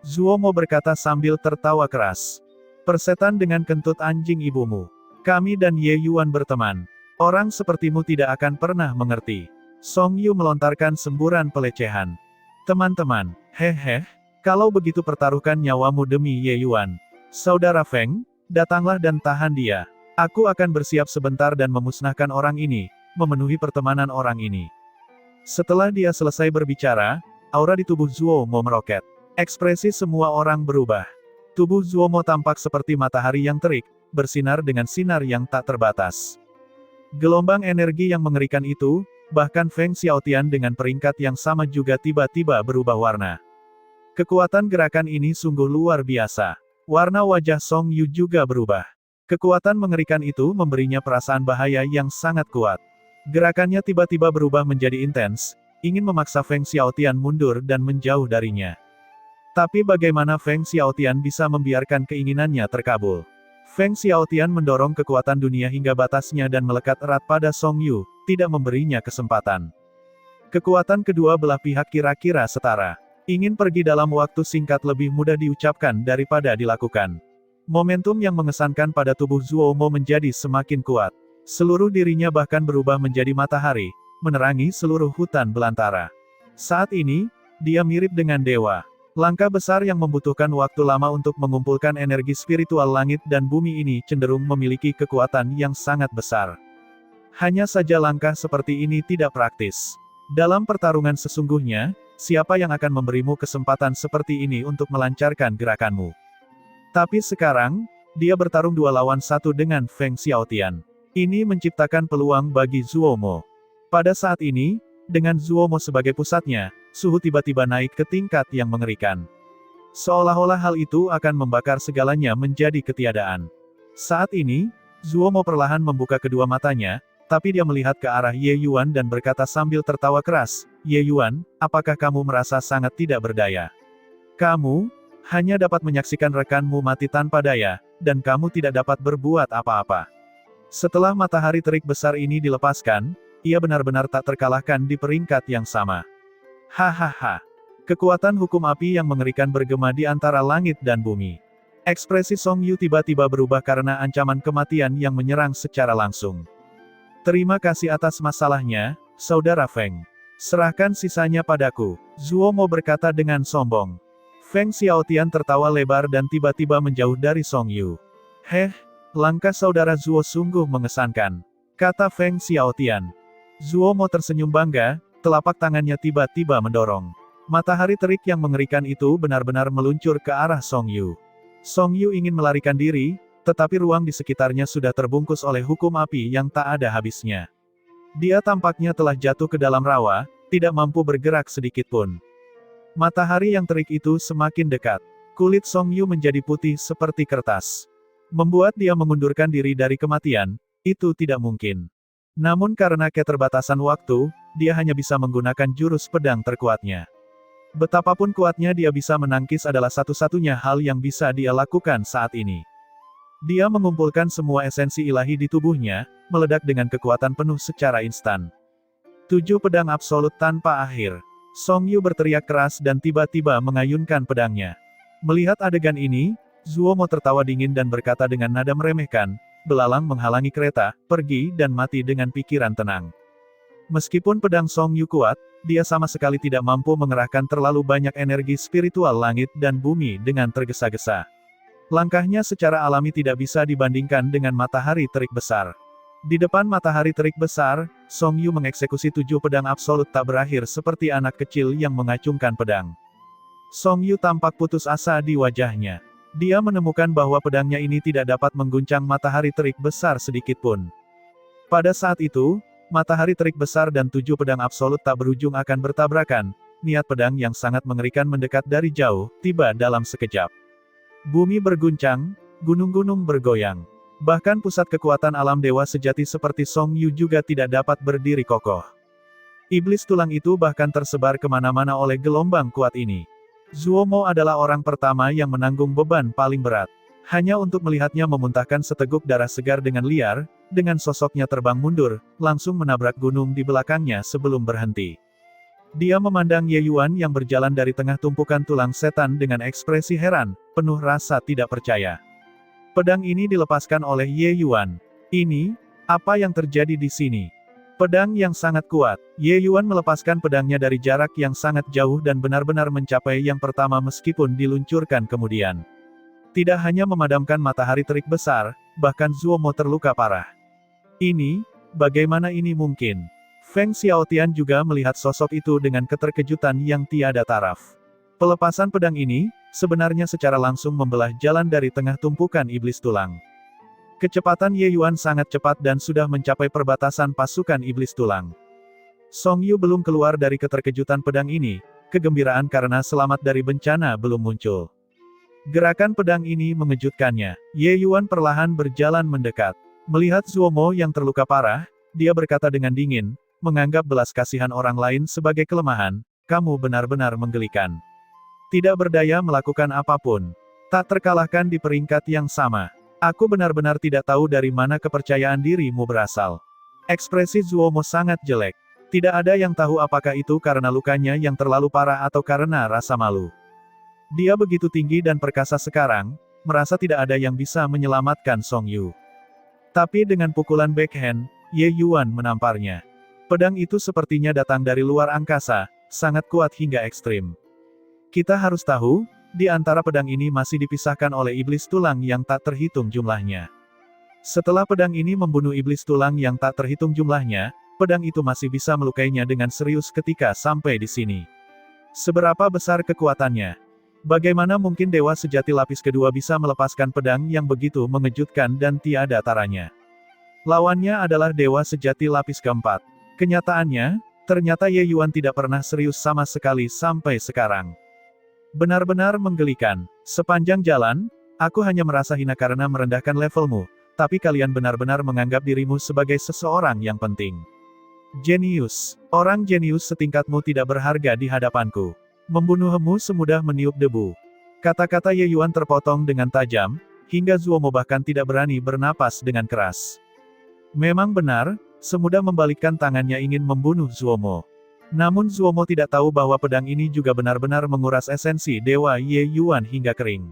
Zuo Mo berkata sambil tertawa keras. Persetan dengan kentut anjing ibumu. Kami dan Ye Yuan berteman. Orang sepertimu tidak akan pernah mengerti. Song Yu melontarkan semburan pelecehan. Teman-teman, hehe, kalau begitu pertaruhkan nyawamu demi Ye Yuan. Saudara Feng, datanglah dan tahan dia. Aku akan bersiap sebentar dan memusnahkan orang ini, memenuhi pertemanan orang ini. Setelah dia selesai berbicara, aura di tubuh Zuo Mo meroket. Ekspresi semua orang berubah. Tubuh Zuo Mo tampak seperti matahari yang terik, bersinar dengan sinar yang tak terbatas. Gelombang energi yang mengerikan itu, bahkan Feng Xiaotian dengan peringkat yang sama juga tiba-tiba berubah warna. Kekuatan gerakan ini sungguh luar biasa. Warna wajah Song Yu juga berubah. Kekuatan mengerikan itu memberinya perasaan bahaya yang sangat kuat. Gerakannya tiba-tiba berubah menjadi intens, ingin memaksa Feng Xiaotian mundur dan menjauh darinya. Tapi bagaimana Feng Xiaotian bisa membiarkan keinginannya terkabul? Feng Xiaotian mendorong kekuatan dunia hingga batasnya dan melekat erat pada Song Yu, tidak memberinya kesempatan. Kekuatan kedua belah pihak kira-kira setara. Ingin pergi dalam waktu singkat lebih mudah diucapkan daripada dilakukan. Momentum yang mengesankan pada tubuh Zuo Mo menjadi semakin kuat. Seluruh dirinya bahkan berubah menjadi matahari, menerangi seluruh hutan belantara. Saat ini, dia mirip dengan dewa. Langkah besar yang membutuhkan waktu lama untuk mengumpulkan energi spiritual langit dan bumi ini cenderung memiliki kekuatan yang sangat besar. Hanya saja langkah seperti ini tidak praktis. Dalam pertarungan sesungguhnya, siapa yang akan memberimu kesempatan seperti ini untuk melancarkan gerakanmu? Tapi sekarang, dia bertarung 2 lawan 1 dengan Feng Xiaotian. Ini menciptakan peluang bagi Zuo Mo. Pada saat ini, dengan Zuo Mo sebagai pusatnya, suhu tiba-tiba naik ke tingkat yang mengerikan. Seolah-olah hal itu akan membakar segalanya menjadi ketiadaan. Saat ini, Zuo Mo perlahan membuka kedua matanya, tapi dia melihat ke arah Ye Yuan dan berkata sambil tertawa keras, Ye Yuan, apakah kamu merasa sangat tidak berdaya? Kamu hanya dapat menyaksikan rekanmu mati tanpa daya, dan kamu tidak dapat berbuat apa-apa. Setelah matahari terik besar ini dilepaskan, ia benar-benar tak terkalahkan di peringkat yang sama. Hahaha. Kekuatan hukum api yang mengerikan bergema di antara langit dan bumi. Ekspresi Song Yu tiba-tiba berubah karena ancaman kematian yang menyerang secara langsung. Terima kasih atas masalahnya, Saudara Feng. Serahkan sisanya padaku, Zuomo berkata dengan sombong. Feng Xiaotian tertawa lebar dan tiba-tiba menjauh dari Song Yu. Heh, langkah saudara Zuo sungguh mengesankan, kata Feng Xiaotian. Zuomo tersenyum bangga, telapak tangannya tiba-tiba mendorong. Matahari terik yang mengerikan itu benar-benar meluncur ke arah Song Yu. Song Yu ingin melarikan diri, tetapi ruang di sekitarnya sudah terbungkus oleh hukum api yang tak ada habisnya. Dia tampaknya telah jatuh ke dalam rawa, tidak mampu bergerak sedikitpun. Matahari yang terik itu semakin dekat. Kulit Song Yu menjadi putih seperti kertas. Membuat dia mengundurkan diri dari kematian, itu tidak mungkin. Namun karena keterbatasan waktu, dia hanya bisa menggunakan jurus pedang terkuatnya. Betapapun kuatnya dia bisa menangkis adalah satu-satunya hal yang bisa dia lakukan saat ini. Dia mengumpulkan semua esensi ilahi di tubuhnya, meledak dengan kekuatan penuh secara instan. 7 pedang absolut tanpa akhir. Song Yu berteriak keras dan tiba-tiba mengayunkan pedangnya. Melihat adegan ini, Zuomo tertawa dingin dan berkata dengan nada meremehkan, "Belalang menghalangi kereta, pergi dan mati dengan pikiran tenang." Meskipun pedang Song Yu kuat, dia sama sekali tidak mampu mengerahkan terlalu banyak energi spiritual langit dan bumi dengan tergesa-gesa. Langkahnya secara alami tidak bisa dibandingkan dengan matahari terik besar. Di depan matahari terik besar, Song Yu mengeksekusi 7 pedang absolut tak berakhir seperti anak kecil yang mengacungkan pedang. Song Yu tampak putus asa di wajahnya. Dia menemukan bahwa pedangnya ini tidak dapat mengguncang matahari terik besar sedikitpun. Pada saat itu, matahari terik besar dan 7 pedang absolut tak berujung akan bertabrakan, niat pedang yang sangat mengerikan mendekat dari jauh, tiba dalam sekejap. Bumi berguncang, gunung-gunung bergoyang. Bahkan pusat kekuatan alam dewa sejati seperti Song Yu juga tidak dapat berdiri kokoh. Iblis tulang itu bahkan tersebar kemana-mana oleh gelombang kuat ini. Zuomo adalah orang pertama yang menanggung beban paling berat. Hanya untuk melihatnya memuntahkan seteguk darah segar dengan liar, dengan sosoknya terbang mundur, langsung menabrak gunung di belakangnya sebelum berhenti. Dia memandang Ye Yuan yang berjalan dari tengah tumpukan tulang setan dengan ekspresi heran, penuh rasa tidak percaya. Pedang ini dilepaskan oleh Ye Yuan. Ini, apa yang terjadi di sini? Pedang yang sangat kuat. Ye Yuan melepaskan pedangnya dari jarak yang sangat jauh dan benar-benar mencapai yang pertama meskipun diluncurkan kemudian. Tidak hanya memadamkan matahari terik besar, bahkan Zuomo terluka parah. Ini, bagaimana ini mungkin? Feng Xiaotian juga melihat sosok itu dengan keterkejutan yang tiada taraf. Pelepasan pedang ini, sebenarnya secara langsung membelah jalan dari tengah tumpukan iblis tulang. Kecepatan Ye Yuan sangat cepat dan sudah mencapai perbatasan pasukan iblis tulang. Song Yu belum keluar dari keterkejutan pedang ini, kegembiraan karena selamat dari bencana belum muncul. Gerakan pedang ini mengejutkannya. Ye Yuan perlahan berjalan mendekat. Melihat Zuomo yang terluka parah, dia berkata dengan dingin, menganggap belas kasihan orang lain sebagai kelemahan, kamu benar-benar menggelikan. Tidak berdaya melakukan apapun. Tak terkalahkan di peringkat yang sama. Aku benar-benar tidak tahu dari mana kepercayaan dirimu berasal. Ekspresi Zuomo sangat jelek. Tidak ada yang tahu apakah itu karena lukanya yang terlalu parah atau karena rasa malu. Dia begitu tinggi dan perkasa sekarang, merasa tidak ada yang bisa menyelamatkan Song Yu. Tapi dengan pukulan backhand, Ye Yuan menamparnya. Pedang itu sepertinya datang dari luar angkasa, sangat kuat hingga ekstrim. Kita harus tahu, di antara pedang ini masih dipisahkan oleh iblis tulang yang tak terhitung jumlahnya. Setelah pedang ini membunuh iblis tulang yang tak terhitung jumlahnya, pedang itu masih bisa melukainya dengan serius ketika sampai di sini. Seberapa besar kekuatannya? Bagaimana mungkin dewa sejati lapis kedua bisa melepaskan pedang yang begitu mengejutkan dan tiada taranya? Lawannya adalah dewa sejati lapis keempat. Kenyataannya, ternyata Ye Yuan tidak pernah serius sama sekali sampai sekarang. Benar-benar menggelikan. Sepanjang jalan, aku hanya merasa hina karena merendahkan levelmu, tapi kalian benar-benar menganggap dirimu sebagai seseorang yang penting. Jenius. Orang jenius setingkatmu tidak berharga di hadapanku. Membunuhmu semudah meniup debu. Kata-kata Ye Yuan terpotong dengan tajam, hingga Zuomo bahkan tidak berani bernapas dengan keras. Memang benar, semudah membalikkan tangannya ingin membunuh Zuomo. Namun Zuomo tidak tahu bahwa pedang ini juga benar-benar menguras esensi Dewa Ye Yuan hingga kering.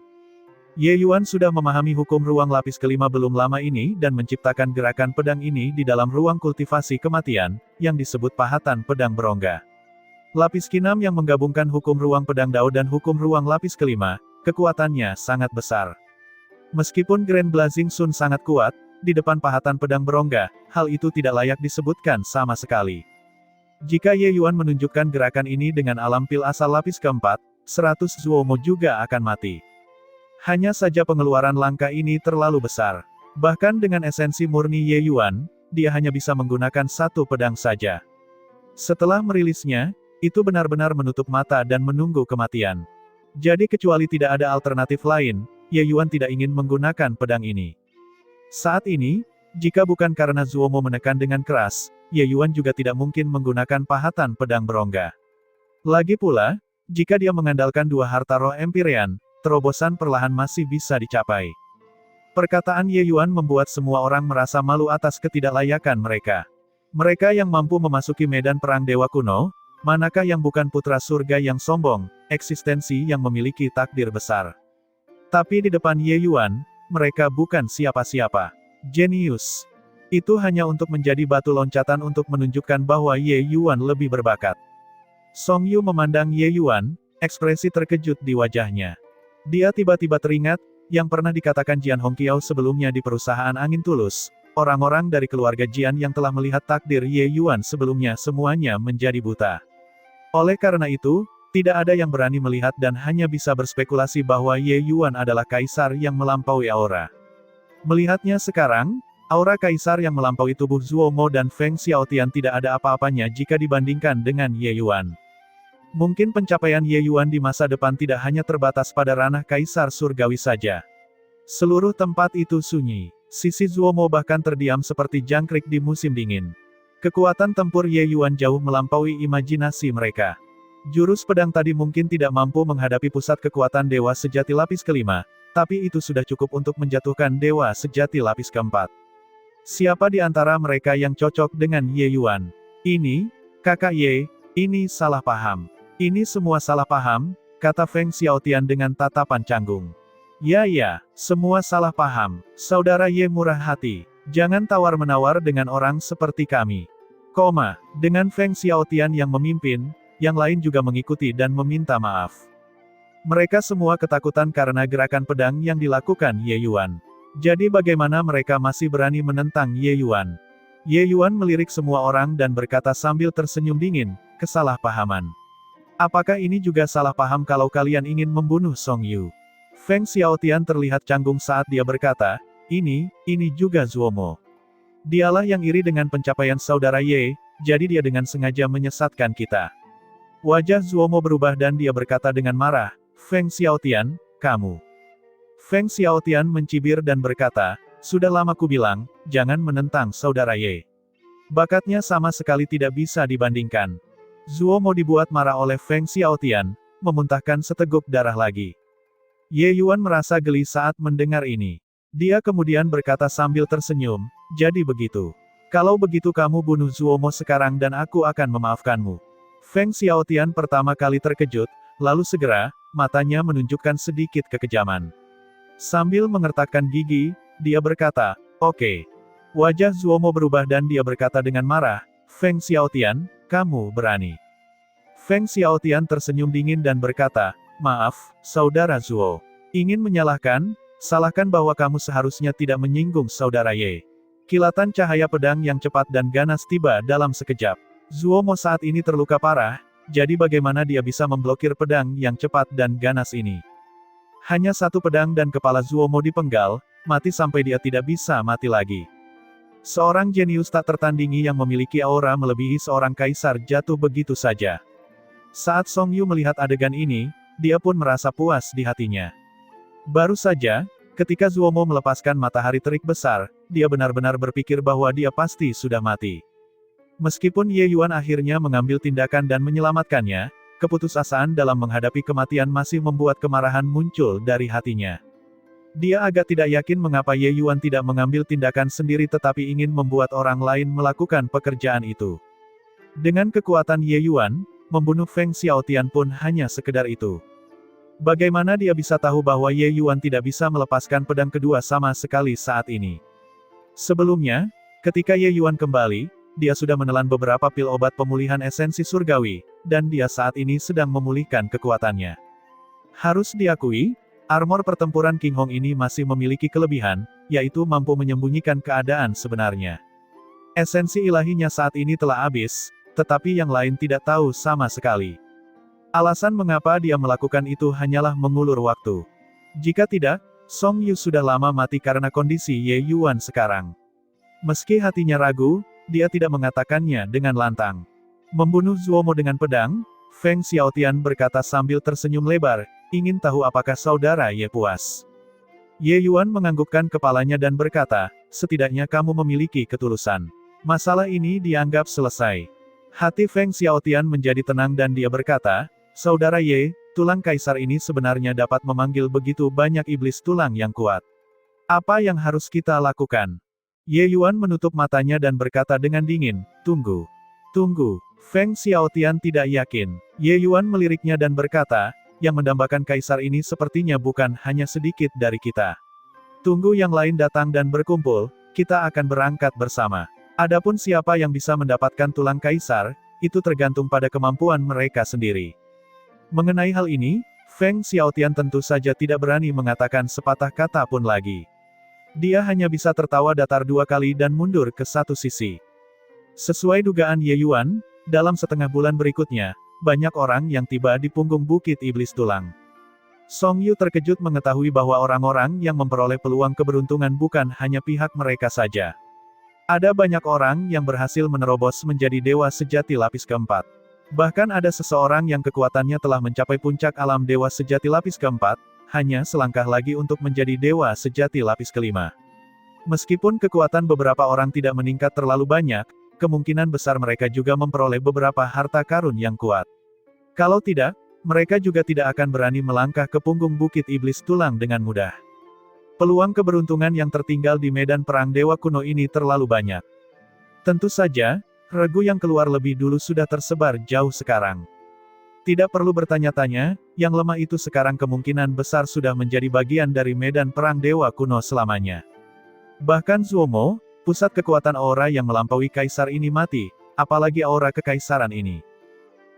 Ye Yuan sudah memahami hukum ruang lapis kelima belum lama ini dan menciptakan gerakan pedang ini di dalam ruang kultivasi kematian, yang disebut pahatan pedang berongga. Lapis keenam yang menggabungkan hukum ruang pedang Dao dan hukum ruang lapis kelima, kekuatannya sangat besar. Meskipun Grand Blazing Sun sangat kuat, di depan pahatan pedang berongga, hal itu tidak layak disebutkan sama sekali. Jika Ye Yuan menunjukkan gerakan ini dengan alam pil asal lapis keempat, 100 Zuomo juga akan mati. Hanya saja pengeluaran langkah ini terlalu besar. Bahkan dengan esensi murni Ye Yuan, dia hanya bisa menggunakan satu pedang saja. Setelah merilisnya, itu benar-benar menutup mata dan menunggu kematian. Jadi kecuali tidak ada alternatif lain, Ye Yuan tidak ingin menggunakan pedang ini. Saat ini, jika bukan karena Zuomo menekan dengan keras, Ye Yuan juga tidak mungkin menggunakan pahatan pedang berongga. Lagi pula, jika dia mengandalkan dua harta roh Empyrean, terobosan perlahan masih bisa dicapai. Perkataan Ye Yuan membuat semua orang merasa malu atas ketidaklayakan mereka. Mereka yang mampu memasuki medan perang dewa kuno, manakah yang bukan putra surga yang sombong, eksistensi yang memiliki takdir besar. Tapi di depan Ye Yuan, mereka bukan siapa-siapa. Jenius. Itu hanya untuk menjadi batu loncatan untuk menunjukkan bahwa Ye Yuan lebih berbakat. Song Yu memandang Ye Yuan, ekspresi terkejut di wajahnya. Dia tiba-tiba teringat, yang pernah dikatakan Jian Hongqiao sebelumnya di perusahaan Angin Tulus, orang-orang dari keluarga Jian yang telah melihat takdir Ye Yuan sebelumnya semuanya menjadi buta. Oleh karena itu, tidak ada yang berani melihat dan hanya bisa berspekulasi bahwa Ye Yuan adalah kaisar yang melampaui aura. Melihatnya sekarang, aura kaisar yang melampaui tubuh Zuomo dan Feng Xiaotian tidak ada apa-apanya jika dibandingkan dengan Ye Yuan. Mungkin pencapaian Ye Yuan di masa depan tidak hanya terbatas pada ranah kaisar surgawi saja. Seluruh tempat itu sunyi. Sisi Zuomo bahkan terdiam seperti jangkrik di musim dingin. Kekuatan tempur Ye Yuan jauh melampaui imajinasi mereka. Jurus pedang tadi mungkin tidak mampu menghadapi pusat kekuatan dewa sejati lapis kelima, tapi itu sudah cukup untuk menjatuhkan dewa sejati lapis keempat. Siapa di antara mereka yang cocok dengan Ye Yuan? Ini, kakak Ye, ini salah paham. Ini semua salah paham, kata Feng Xiaotian dengan tatapan canggung. Ya, semua salah paham. Saudara Ye murah hati. Jangan tawar-menawar dengan orang seperti kami. Dengan Feng Xiaotian yang memimpin, yang lain juga mengikuti dan meminta maaf. Mereka semua ketakutan karena gerakan pedang yang dilakukan Ye Yuan. Jadi bagaimana mereka masih berani menentang Ye Yuan? Ye Yuan melirik semua orang dan berkata sambil tersenyum dingin, kesalahpahaman. Apakah ini juga salah paham kalau kalian ingin membunuh Song Yu? Feng Xiaotian terlihat canggung saat dia berkata, ini juga Zuomo. Dialah yang iri dengan pencapaian saudara Ye, jadi dia dengan sengaja menyesatkan kita. Wajah Zuomo berubah dan dia berkata dengan marah, Feng Xiaotian, kamu. Feng Xiaotian mencibir dan berkata, sudah lama ku bilang, jangan menentang saudara Ye. Bakatnya sama sekali tidak bisa dibandingkan. Zuomo dibuat marah oleh Feng Xiaotian, memuntahkan seteguk darah lagi. Ye Yuan merasa geli saat mendengar ini. Dia kemudian berkata sambil tersenyum, jadi begitu. Kalau begitu kamu bunuh Zuomo sekarang dan aku akan memaafkanmu. Feng Xiaotian pertama kali terkejut, lalu segera, matanya menunjukkan sedikit kekejaman. Sambil mengertakkan gigi, dia berkata, oke. Wajah Zuomo berubah dan dia berkata dengan marah, Feng Xiaotian, kamu berani. Feng Xiaotian tersenyum dingin dan berkata, maaf, saudara Zuo. Ingin menyalahkan, salahkan bahwa kamu seharusnya tidak menyinggung saudara Ye. Kilatan cahaya pedang yang cepat dan ganas tiba dalam sekejap. Zuomo saat ini terluka parah, jadi bagaimana dia bisa memblokir pedang yang cepat dan ganas ini? Hanya satu pedang dan kepala Zuomo dipenggal, mati sampai dia tidak bisa mati lagi. Seorang jenius tak tertandingi yang memiliki aura melebihi seorang kaisar jatuh begitu saja. Saat Song Yu melihat adegan ini, dia pun merasa puas di hatinya. Baru saja, ketika Zuomo melepaskan matahari terik besar, dia benar-benar berpikir bahwa dia pasti sudah mati. Meskipun Ye Yuan akhirnya mengambil tindakan dan menyelamatkannya, keputusasaan dalam menghadapi kematian masih membuat kemarahan muncul dari hatinya. Dia agak tidak yakin mengapa Ye Yuan tidak mengambil tindakan sendiri tetapi ingin membuat orang lain melakukan pekerjaan itu. Dengan kekuatan Ye Yuan, membunuh Feng Xiaotian pun hanya sekedar itu. Bagaimana dia bisa tahu bahwa Ye Yuan tidak bisa melepaskan pedang kedua sama sekali saat ini? Sebelumnya, ketika Ye Yuan kembali, dia sudah menelan beberapa pil obat pemulihan esensi surgawi, dan dia saat ini sedang memulihkan kekuatannya. Harus diakui, armor pertempuran King Hong ini masih memiliki kelebihan, yaitu mampu menyembunyikan keadaan sebenarnya. Esensi ilahinya saat ini telah habis, tetapi yang lain tidak tahu sama sekali. Alasan mengapa dia melakukan itu hanyalah mengulur waktu. Jika tidak, Song Yu sudah lama mati karena kondisi Ye Yuan sekarang. Meski hatinya ragu, dia tidak mengatakannya dengan lantang. Membunuh Zuomo dengan pedang, Feng Xiaotian berkata sambil tersenyum lebar, ingin tahu apakah saudara Ye puas. Ye Yuan menganggukkan kepalanya dan berkata, setidaknya kamu memiliki ketulusan. Masalah ini dianggap selesai. Hati Feng Xiaotian menjadi tenang dan dia berkata, saudara Ye, tulang kaisar ini sebenarnya dapat memanggil begitu banyak iblis tulang yang kuat. Apa yang harus kita lakukan? Ye Yuan menutup matanya dan berkata dengan dingin, tunggu. Tunggu. Feng Xiaotian tidak yakin. Ye Yuan meliriknya dan berkata, yang mendambakan kaisar ini sepertinya bukan hanya sedikit dari kita. Tunggu yang lain datang dan berkumpul, kita akan berangkat bersama. Adapun siapa yang bisa mendapatkan tulang kaisar, itu tergantung pada kemampuan mereka sendiri. Mengenai hal ini, Feng Xiaotian tentu saja tidak berani mengatakan sepatah kata pun lagi. Dia hanya bisa tertawa datar dua kali dan mundur ke satu sisi. Sesuai dugaan Ye Yuan, dalam setengah bulan berikutnya, banyak orang yang tiba di punggung Bukit Iblis Tulang. Song Yu terkejut mengetahui bahwa orang-orang yang memperoleh peluang keberuntungan bukan hanya pihak mereka saja. Ada banyak orang yang berhasil menerobos menjadi dewa sejati lapis keempat. Bahkan ada seseorang yang kekuatannya telah mencapai puncak alam dewa sejati lapis keempat, hanya selangkah lagi untuk menjadi dewa sejati lapis kelima. Meskipun kekuatan beberapa orang tidak meningkat terlalu banyak, kemungkinan besar mereka juga memperoleh beberapa harta karun yang kuat. Kalau tidak, mereka juga tidak akan berani melangkah ke punggung Bukit Iblis Tulang dengan mudah. Peluang keberuntungan yang tertinggal di medan perang dewa kuno ini terlalu banyak. Tentu saja, regu yang keluar lebih dulu sudah tersebar jauh sekarang. Tidak perlu bertanya-tanya, yang lemah itu sekarang kemungkinan besar sudah menjadi bagian dari medan perang dewa kuno selamanya. Bahkan Zuomo, pusat kekuatan aura yang melampaui kaisar ini mati, apalagi aura kekaisaran ini.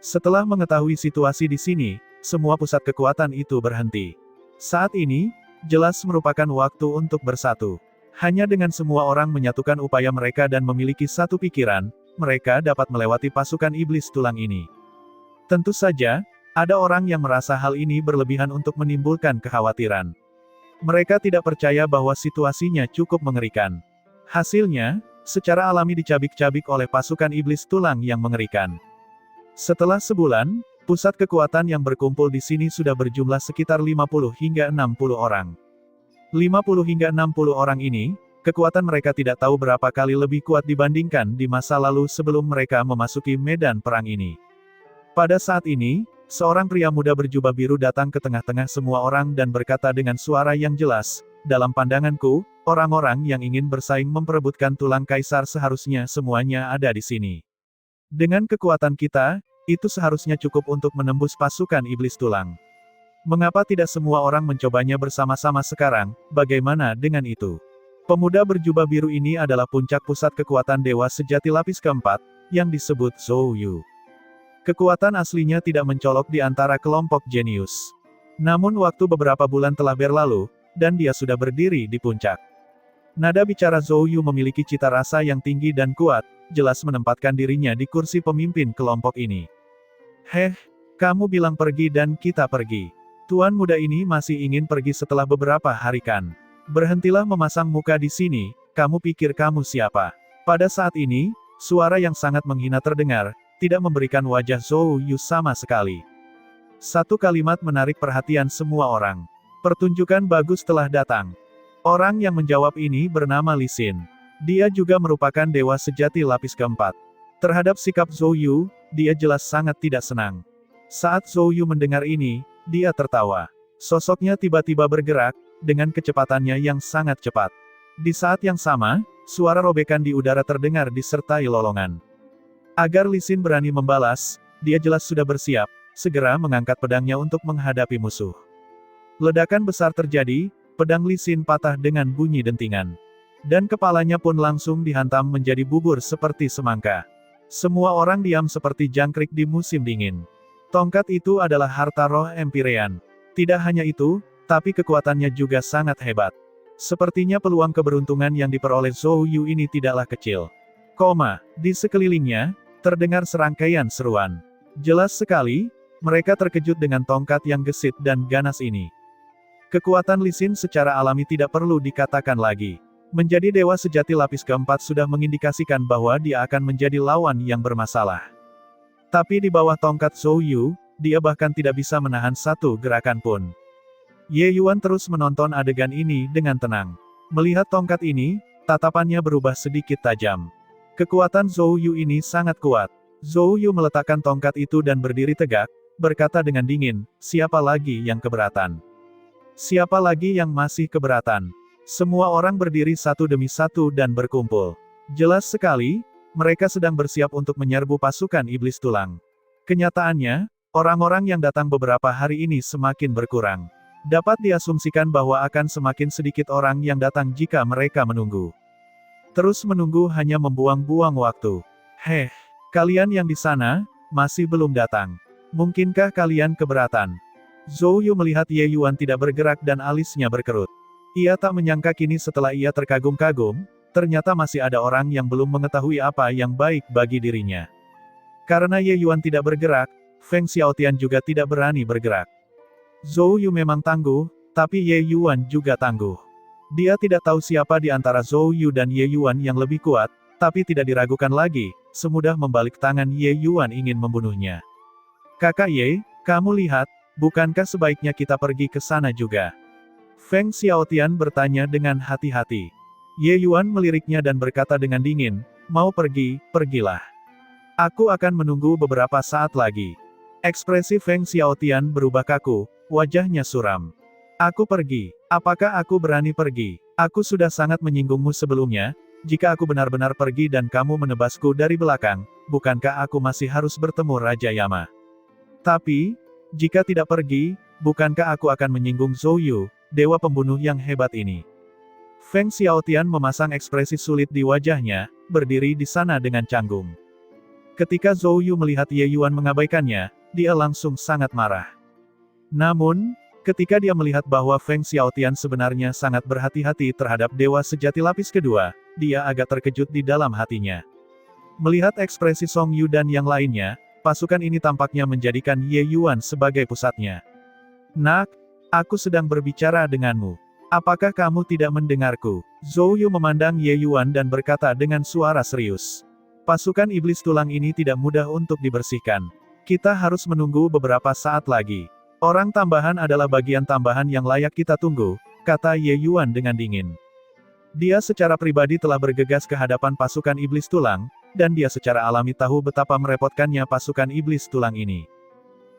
Setelah mengetahui situasi di sini, semua pusat kekuatan itu berhenti. Saat ini, jelas merupakan waktu untuk bersatu. Hanya dengan semua orang menyatukan upaya mereka dan memiliki satu pikiran, mereka dapat melewati pasukan iblis tulang ini. Tentu saja, ada orang yang merasa hal ini berlebihan untuk menimbulkan kekhawatiran. Mereka tidak percaya bahwa situasinya cukup mengerikan. Hasilnya, secara alami dicabik-cabik oleh pasukan iblis tulang yang mengerikan. Setelah sebulan, pusat kekuatan yang berkumpul di sini sudah berjumlah sekitar 50 hingga 60 orang. 50 hingga 60 orang ini, kekuatan mereka tidak tahu berapa kali lebih kuat dibandingkan di masa lalu sebelum mereka memasuki medan perang ini. Pada saat ini, seorang pria muda berjubah biru datang ke tengah-tengah semua orang dan berkata dengan suara yang jelas, dalam pandanganku, orang-orang yang ingin bersaing memperebutkan tulang kaisar seharusnya semuanya ada di sini. Dengan kekuatan kita, itu seharusnya cukup untuk menembus pasukan iblis tulang. Mengapa tidak semua orang mencobanya bersama-sama sekarang, bagaimana dengan itu? Pemuda berjubah biru ini adalah puncak pusat kekuatan dewa sejati lapis keempat, yang disebut Zhou Yu. Kekuatan aslinya tidak mencolok di antara kelompok jenius. Namun waktu beberapa bulan telah berlalu, dan dia sudah berdiri di puncak. Nada bicara Zhou Yu memiliki cita rasa yang tinggi dan kuat, jelas menempatkan dirinya di kursi pemimpin kelompok ini. Heh, kamu bilang pergi dan kita pergi. Tuan muda ini masih ingin pergi setelah beberapa hari kan? Berhentilah memasang muka di sini, kamu pikir kamu siapa? Pada saat ini, suara yang sangat menghina terdengar, tidak memberikan wajah Zhou Yu sama sekali. Satu kalimat menarik perhatian semua orang. Pertunjukan bagus telah datang. Orang yang menjawab ini bernama Li Xin. Dia juga merupakan dewa sejati lapis keempat. Terhadap sikap Zhou Yu, dia jelas sangat tidak senang. Saat Zhou Yu mendengar ini, dia tertawa. Sosoknya tiba-tiba bergerak, dengan kecepatannya yang sangat cepat. Di saat yang sama, suara robekan di udara terdengar disertai lolongan. Agar Li Xin berani membalas, dia jelas sudah bersiap, segera mengangkat pedangnya untuk menghadapi musuh. Ledakan besar terjadi, pedang Li Xin patah dengan bunyi dentingan. Dan kepalanya pun langsung dihantam menjadi bubur seperti semangka. Semua orang diam seperti jangkrik di musim dingin. Tongkat itu adalah harta roh Empyrean. Tidak hanya itu, tapi kekuatannya juga sangat hebat. Sepertinya peluang keberuntungan yang diperoleh Zhou Yu ini tidaklah kecil. Di sekelilingnya, terdengar serangkaian seruan. Jelas sekali, mereka terkejut dengan tongkat yang gesit dan ganas ini. Kekuatan Li Xin secara alami tidak perlu dikatakan lagi. Menjadi dewa sejati lapis keempat sudah mengindikasikan bahwa dia akan menjadi lawan yang bermasalah. Tapi di bawah tongkat Zhou Yu, dia bahkan tidak bisa menahan satu gerakan pun. Ye Yuan terus menonton adegan ini dengan tenang. Melihat tongkat ini, tatapannya berubah sedikit tajam. Kekuatan Zhou Yu ini sangat kuat. Zhou Yu meletakkan tongkat itu dan berdiri tegak, berkata dengan dingin, "Siapa lagi yang keberatan? Siapa lagi yang masih keberatan?" Semua orang berdiri satu demi satu dan berkumpul. Jelas sekali, mereka sedang bersiap untuk menyerbu pasukan iblis tulang. Kenyataannya, orang-orang yang datang beberapa hari ini semakin berkurang. Dapat diasumsikan bahwa akan semakin sedikit orang yang datang jika mereka menunggu. Terus menunggu hanya membuang-buang waktu. Kalian yang di sana, masih belum datang. Mungkinkah kalian keberatan? Zhou Yu melihat Ye Yuan tidak bergerak dan alisnya berkerut. Ia tak menyangka kini setelah ia terkagum-kagum, ternyata masih ada orang yang belum mengetahui apa yang baik bagi dirinya. Karena Ye Yuan tidak bergerak, Feng Xiaotian juga tidak berani bergerak. Zhou Yu memang tangguh, tapi Ye Yuan juga tangguh. Dia tidak tahu siapa di antara Zhou Yu dan Ye Yuan yang lebih kuat, tapi tidak diragukan lagi, semudah membalik tangan Ye Yuan ingin membunuhnya. "Kakak Ye, kamu lihat, bukankah sebaiknya kita pergi ke sana juga?" Feng Xiaotian bertanya dengan hati-hati. Ye Yuan meliriknya dan berkata dengan dingin, "Mau pergi, pergilah. Aku akan menunggu beberapa saat lagi." Ekspresi Feng Xiaotian berubah kaku, wajahnya suram. "Aku pergi. Apakah aku berani pergi? Aku sudah sangat menyinggungmu sebelumnya, jika aku benar-benar pergi dan kamu menebasku dari belakang, bukankah aku masih harus bertemu Raja Yama? Tapi, jika tidak pergi, bukankah aku akan menyinggung Zhou Yu, dewa pembunuh yang hebat ini?" Feng Xiaotian memasang ekspresi sulit di wajahnya, berdiri di sana dengan canggung. Ketika Zhou Yu melihat Ye Yuan mengabaikannya, dia langsung sangat marah. Namun, ketika dia melihat bahwa Feng Xiaotian sebenarnya sangat berhati-hati terhadap dewa sejati lapis kedua, dia agak terkejut di dalam hatinya. Melihat ekspresi Song Yu dan yang lainnya, pasukan ini tampaknya menjadikan Ye Yuan sebagai pusatnya. "Nak, aku sedang berbicara denganmu. Apakah kamu tidak mendengarku?" Zhou Yu memandang Ye Yuan dan berkata dengan suara serius. "Pasukan iblis tulang ini tidak mudah untuk dibersihkan. Kita harus menunggu beberapa saat lagi. Orang tambahan adalah bagian tambahan yang layak kita tunggu," kata Ye Yuan dengan dingin. Dia secara pribadi telah bergegas ke hadapan pasukan iblis tulang, dan dia secara alami tahu betapa merepotkannya pasukan iblis tulang ini.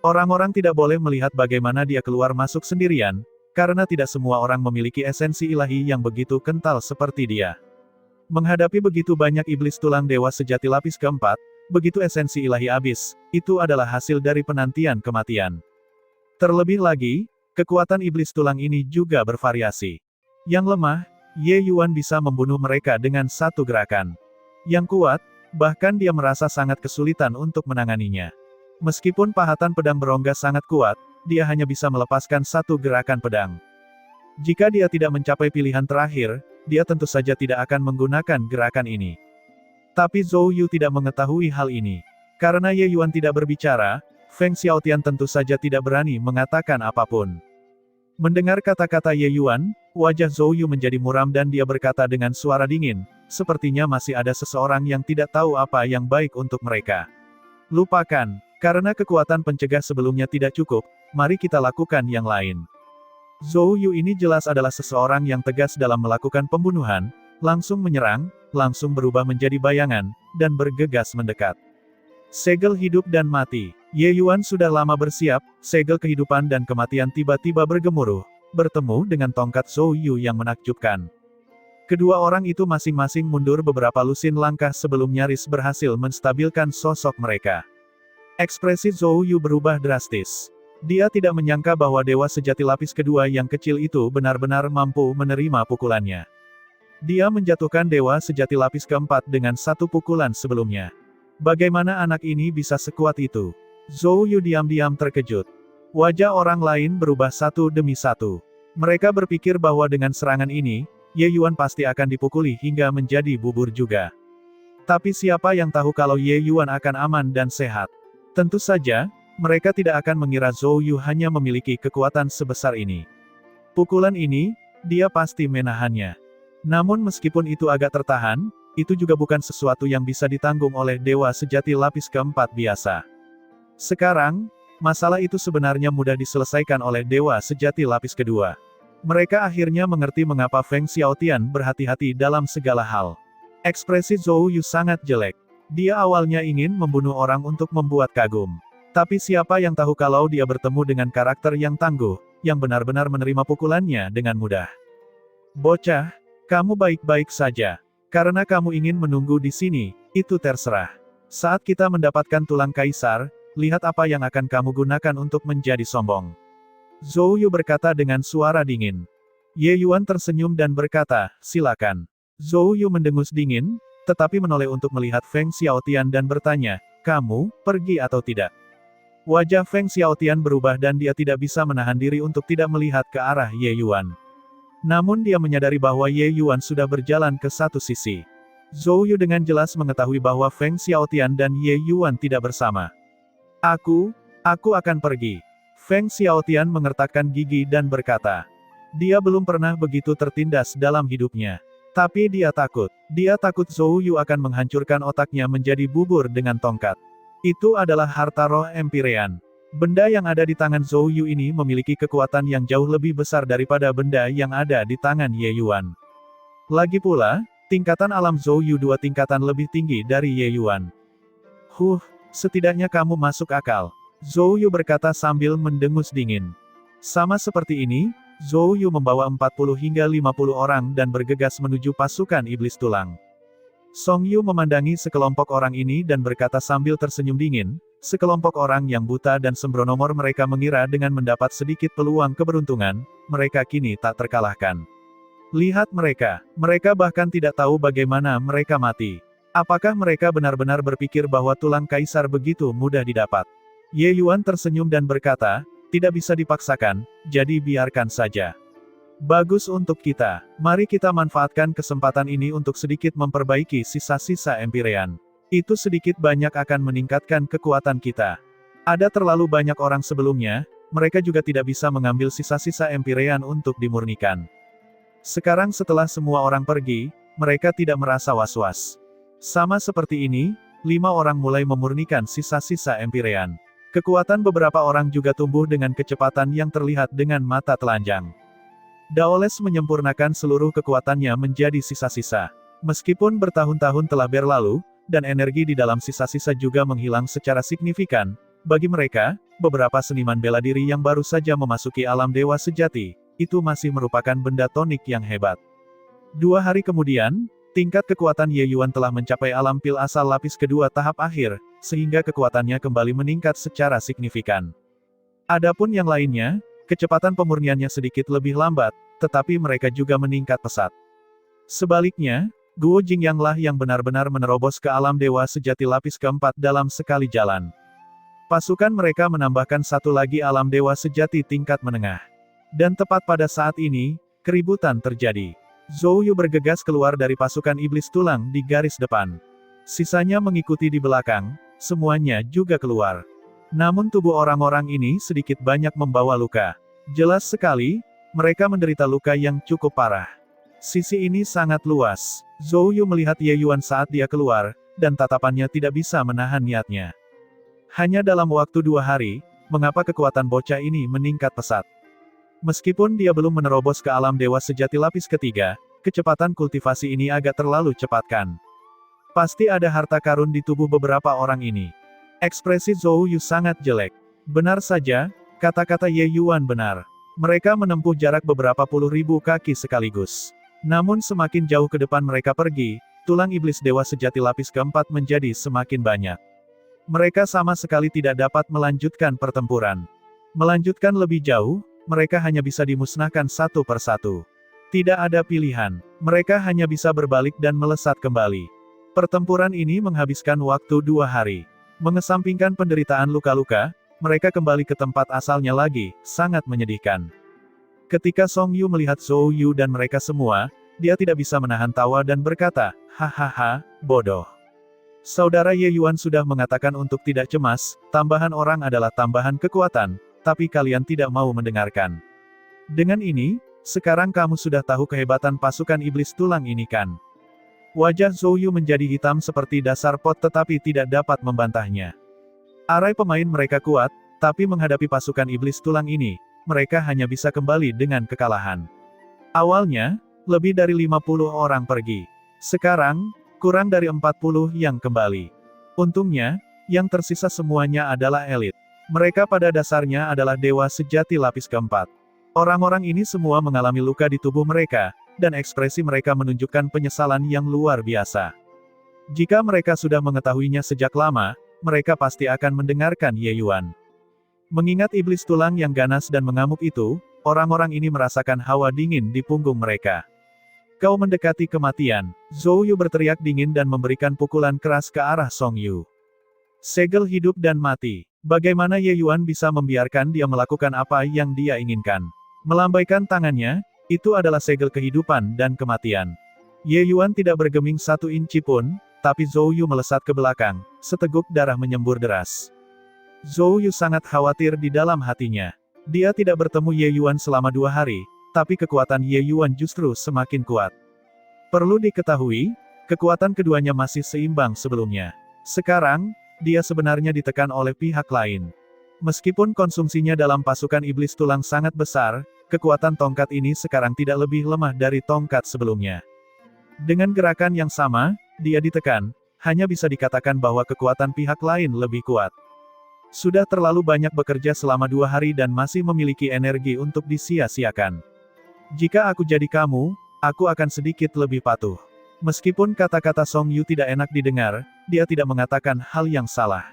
Orang-orang tidak boleh melihat bagaimana dia keluar masuk sendirian, karena tidak semua orang memiliki esensi ilahi yang begitu kental seperti dia. Menghadapi begitu banyak iblis tulang dewa sejati lapis keempat, begitu esensi ilahi habis, itu adalah hasil dari penantian kematian. Terlebih lagi, kekuatan iblis tulang ini juga bervariasi. Yang lemah, Ye Yuan bisa membunuh mereka dengan satu gerakan. Yang kuat, bahkan dia merasa sangat kesulitan untuk menanganinya. Meskipun pahatan pedang berongga sangat kuat, dia hanya bisa melepaskan satu gerakan pedang. Jika dia tidak mencapai pilihan terakhir, dia tentu saja tidak akan menggunakan gerakan ini. Tapi Zhou Yu tidak mengetahui hal ini. Karena Ye Yuan tidak berbicara, Feng Xiaotian tentu saja tidak berani mengatakan apapun. Mendengar kata-kata Ye Yuan, wajah Zhou Yu menjadi muram dan dia berkata dengan suara dingin, "Sepertinya masih ada seseorang yang tidak tahu apa yang baik untuk mereka. Lupakan, karena kekuatan pencegah sebelumnya tidak cukup, mari kita lakukan yang lain." Zhou Yu ini jelas adalah seseorang yang tegas dalam melakukan pembunuhan, langsung menyerang, langsung berubah menjadi bayangan, dan bergegas mendekat. Segel hidup dan mati. Ye Yuan sudah lama bersiap, segel kehidupan dan kematian tiba-tiba bergemuruh, bertemu dengan tongkat Zhou Yu yang menakjubkan. Kedua orang itu masing-masing mundur beberapa lusin langkah sebelum nyaris berhasil menstabilkan sosok mereka. Ekspresi Zhou Yu berubah drastis. Dia tidak menyangka bahwa dewa sejati lapis kedua yang kecil itu benar-benar mampu menerima pukulannya. Dia menjatuhkan dewa sejati lapis keempat dengan satu pukulan sebelumnya. Bagaimana anak ini bisa sekuat itu? Zhou Yu diam-diam terkejut. Wajah orang lain berubah satu demi satu. Mereka berpikir bahwa dengan serangan ini, Ye Yuan pasti akan dipukuli hingga menjadi bubur juga. Tapi siapa yang tahu kalau Ye Yuan akan aman dan sehat? Tentu saja, mereka tidak akan mengira Zhou Yu hanya memiliki kekuatan sebesar ini. Pukulan ini, dia pasti menahannya. Namun meskipun itu agak tertahan, itu juga bukan sesuatu yang bisa ditanggung oleh dewa sejati lapis keempat biasa. Sekarang, masalah itu sebenarnya mudah diselesaikan oleh dewa sejati lapis kedua. Mereka akhirnya mengerti mengapa Feng Xiaotian berhati-hati dalam segala hal. Ekspresi Zhou Yu sangat jelek. Dia awalnya ingin membunuh orang untuk membuat kagum. Tapi siapa yang tahu kalau dia bertemu dengan karakter yang tangguh, yang benar-benar menerima pukulannya dengan mudah. Bocah, kamu baik-baik saja. Karena kamu ingin menunggu di sini, itu terserah. Saat kita mendapatkan tulang kaisar, lihat apa yang akan kamu gunakan untuk menjadi sombong. Zhou Yu berkata dengan suara dingin. Ye Yuan tersenyum dan berkata, silakan. Zhou Yu mendengus dingin, tetapi menoleh untuk melihat Feng Xiaotian dan bertanya, kamu, pergi atau tidak? Wajah Feng Xiaotian berubah dan dia tidak bisa menahan diri untuk tidak melihat ke arah Ye Yuan. Namun dia menyadari bahwa Ye Yuan sudah berjalan ke satu sisi. Zhou Yu dengan jelas mengetahui bahwa Feng Xiaotian dan Ye Yuan tidak bersama. Aku akan pergi. Feng Xiaotian mengertakkan gigi dan berkata. Dia belum pernah begitu tertindas dalam hidupnya. Tapi dia takut. Dia takut Zhou Yu akan menghancurkan otaknya menjadi bubur dengan tongkat. Itu adalah harta roh Empyrean. Benda yang ada di tangan Zhou Yu ini memiliki kekuatan yang jauh lebih besar daripada benda yang ada di tangan Ye Yuan. Lagi pula, tingkatan alam Zhou Yu dua tingkatan lebih tinggi dari Ye Yuan. Setidaknya kamu masuk akal. Zhou Yu berkata sambil mendengus dingin. Sama seperti ini, Zhou Yu membawa 40 hingga 50 orang dan bergegas menuju pasukan iblis tulang. Song Yu memandangi sekelompok orang ini dan berkata sambil tersenyum dingin, sekelompok orang yang buta dan sembronomor mereka mengira dengan mendapat sedikit peluang keberuntungan, mereka kini tak terkalahkan. Lihat mereka bahkan tidak tahu bagaimana mereka mati. Apakah mereka benar-benar berpikir bahwa tulang kaisar begitu mudah didapat? Ye Yuan tersenyum dan berkata, tidak bisa dipaksakan, jadi biarkan saja. Bagus untuk kita. Mari kita manfaatkan kesempatan ini untuk sedikit memperbaiki sisa-sisa Empyrean. Itu sedikit banyak akan meningkatkan kekuatan kita. Ada terlalu banyak orang sebelumnya, mereka juga tidak bisa mengambil sisa-sisa Empyrean untuk dimurnikan. Sekarang setelah semua orang pergi, mereka tidak merasa was-was. Sama seperti ini, 5 orang mulai memurnikan sisa-sisa Empyrean. Kekuatan beberapa orang juga tumbuh dengan kecepatan yang terlihat dengan mata telanjang. Daoles menyempurnakan seluruh kekuatannya menjadi sisa-sisa. Meskipun bertahun-tahun telah berlalu, dan energi di dalam sisa-sisa juga menghilang secara signifikan, bagi mereka, beberapa seniman bela diri yang baru saja memasuki alam dewa sejati, itu masih merupakan benda tonik yang hebat. 2 hari kemudian, tingkat kekuatan Ye Yuan telah mencapai alam pil asal lapis kedua tahap akhir, sehingga kekuatannya kembali meningkat secara signifikan. Adapun yang lainnya, kecepatan pemurniannya sedikit lebih lambat, tetapi mereka juga meningkat pesat. Sebaliknya, Guo Jingyang lah yang benar-benar menerobos ke alam dewa sejati lapis keempat dalam sekali jalan. Pasukan mereka menambahkan satu lagi alam dewa sejati tingkat menengah. Dan tepat pada saat ini, keributan terjadi. Zhou Yu bergegas keluar dari pasukan iblis tulang di garis depan. Sisanya mengikuti di belakang, semuanya juga keluar. Namun tubuh orang-orang ini sedikit banyak membawa luka. Jelas sekali, mereka menderita luka yang cukup parah. Sisi ini sangat luas. Zhou Yu melihat Ye Yuan saat dia keluar, dan tatapannya tidak bisa menahan niatnya. Hanya dalam waktu 2 hari, mengapa kekuatan bocah ini meningkat pesat? Meskipun dia belum menerobos ke alam dewa sejati lapis ketiga, kecepatan kultivasi ini agak terlalu cepat kan? Pasti ada harta karun di tubuh beberapa orang ini. Ekspresi Zhou Yu sangat jelek. Benar saja, kata-kata Ye Yuan benar. Mereka menempuh jarak beberapa puluh ribu kaki sekaligus. Namun semakin jauh ke depan mereka pergi, tulang iblis dewa sejati lapis keempat menjadi semakin banyak. Mereka sama sekali tidak dapat melanjutkan pertempuran. Melanjutkan lebih jauh, mereka hanya bisa dimusnahkan satu persatu. Tidak ada pilihan, mereka hanya bisa berbalik dan melesat kembali. Pertempuran ini menghabiskan waktu 2 hari. Mengesampingkan penderitaan luka-luka, mereka kembali ke tempat asalnya lagi, sangat menyedihkan. Ketika Song Yu melihat Zhou Yu dan mereka semua, dia tidak bisa menahan tawa dan berkata, "Hahaha, bodoh. Saudara Ye Yuan sudah mengatakan untuk tidak cemas, tambahan orang adalah tambahan kekuatan, tapi kalian tidak mau mendengarkan. Dengan ini, sekarang kamu sudah tahu kehebatan pasukan iblis tulang ini kan?" Wajah Zhou Yu menjadi hitam seperti dasar pot tetapi tidak dapat membantahnya. Arai pemain mereka kuat, tapi menghadapi pasukan iblis tulang ini, mereka hanya bisa kembali dengan kekalahan. Awalnya, lebih dari 50 orang pergi. Sekarang, kurang dari 40 yang kembali. Untungnya, yang tersisa semuanya adalah elit. Mereka pada dasarnya adalah dewa sejati lapis keempat. Orang-orang ini semua mengalami luka di tubuh mereka, dan ekspresi mereka menunjukkan penyesalan yang luar biasa. Jika mereka sudah mengetahuinya sejak lama, mereka pasti akan mendengarkan Ye Yuan. Mengingat iblis tulang yang ganas dan mengamuk itu, orang-orang ini merasakan hawa dingin di punggung mereka. "Kau mendekati kematian," Zhou Yu berteriak dingin dan memberikan pukulan keras ke arah Song Yu. Segel hidup dan mati. Bagaimana Ye Yuan bisa membiarkan dia melakukan apa yang dia inginkan? Melambaikan tangannya, itu adalah segel kehidupan dan kematian. Ye Yuan tidak bergeming 1 inci pun, tapi Zhou Yu melesat ke belakang, seteguk darah menyembur deras. Zhou Yu sangat khawatir di dalam hatinya. Dia tidak bertemu Ye Yuan selama 2 hari, tapi kekuatan Ye Yuan justru semakin kuat. Perlu diketahui, kekuatan keduanya masih seimbang sebelumnya. Sekarang, dia sebenarnya ditekan oleh pihak lain. Meskipun konsumsinya dalam pasukan iblis tulang sangat besar, kekuatan tongkat ini sekarang tidak lebih lemah dari tongkat sebelumnya. Dengan gerakan yang sama, dia ditekan, hanya bisa dikatakan bahwa kekuatan pihak lain lebih kuat. Sudah terlalu banyak bekerja selama 2 hari dan masih memiliki energi untuk disia-siakan. Jika aku jadi kamu, aku akan sedikit lebih patuh. Meskipun kata-kata Song Yu tidak enak didengar, dia tidak mengatakan hal yang salah.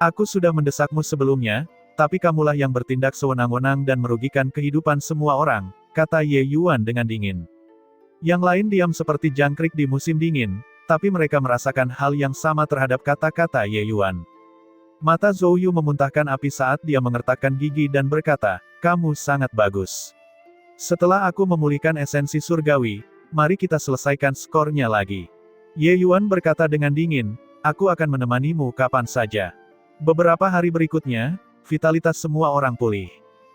Aku sudah mendesakmu sebelumnya, tapi kamulah yang bertindak sewenang-wenang dan merugikan kehidupan semua orang, kata Ye Yuan dengan dingin. Yang lain diam seperti jangkrik di musim dingin, tapi mereka merasakan hal yang sama terhadap kata-kata Ye Yuan. Mata Zhou Yu memuntahkan api saat dia mengertakkan gigi dan berkata, "Kamu sangat bagus. Setelah aku memulihkan esensi surgawi, mari kita selesaikan skornya lagi." Ye Yuan berkata dengan dingin, "Aku akan menemanimu kapan saja." Beberapa hari berikutnya, vitalitas semua orang pulih.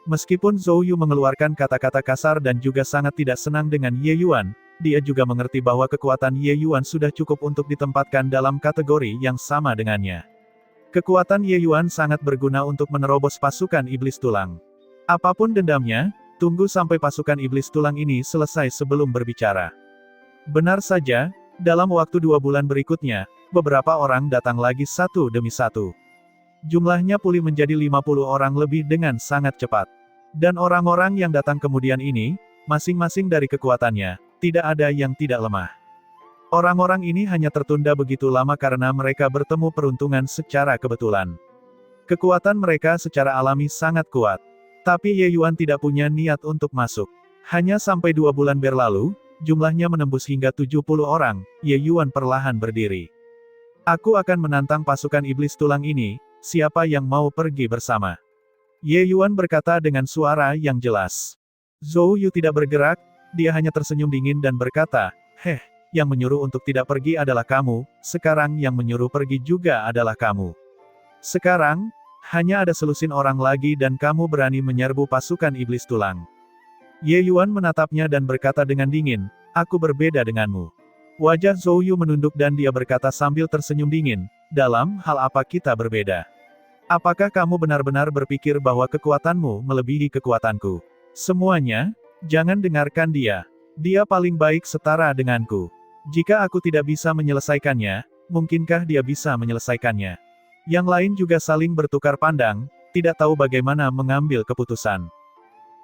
Meskipun Zhou Yu mengeluarkan kata-kata kasar dan juga sangat tidak senang dengan Ye Yuan, dia juga mengerti bahwa kekuatan Ye Yuan sudah cukup untuk ditempatkan dalam kategori yang sama dengannya. Kekuatan Ye Yuan sangat berguna untuk menerobos pasukan iblis tulang. Apapun dendamnya, tunggu sampai pasukan iblis tulang ini selesai sebelum berbicara. Benar saja, dalam waktu 2 bulan berikutnya, beberapa orang datang lagi satu demi satu. Jumlahnya pulih menjadi 50 orang lebih dengan sangat cepat. Dan orang-orang yang datang kemudian ini, masing-masing dari kekuatannya, tidak ada yang tidak lemah. Orang-orang ini hanya tertunda begitu lama karena mereka bertemu peruntungan secara kebetulan. Kekuatan mereka secara alami sangat kuat. Tapi Ye Yuan tidak punya niat untuk masuk. Hanya sampai 2 bulan berlalu, jumlahnya menembus hingga 70 orang, Ye Yuan perlahan berdiri. "Aku akan menantang pasukan iblis tulang ini, siapa yang mau pergi bersama?" Ye Yuan berkata dengan suara yang jelas. Zhou Yu tidak bergerak, dia hanya tersenyum dingin dan berkata, yang menyuruh untuk tidak pergi adalah kamu, sekarang yang menyuruh pergi juga adalah kamu. Sekarang, hanya ada selusin orang lagi dan kamu berani menyerbu pasukan iblis tulang." Ye Yuan menatapnya dan berkata dengan dingin, "Aku berbeda denganmu." Wajah Zhou Yu menunduk dan dia berkata sambil tersenyum dingin, "Dalam hal apa kita berbeda? Apakah kamu benar-benar berpikir bahwa kekuatanmu melebihi kekuatanku? Semuanya, jangan dengarkan dia. Dia paling baik setara denganku. Jika aku tidak bisa menyelesaikannya, mungkinkah dia bisa menyelesaikannya?" Yang lain juga saling bertukar pandang, tidak tahu bagaimana mengambil keputusan.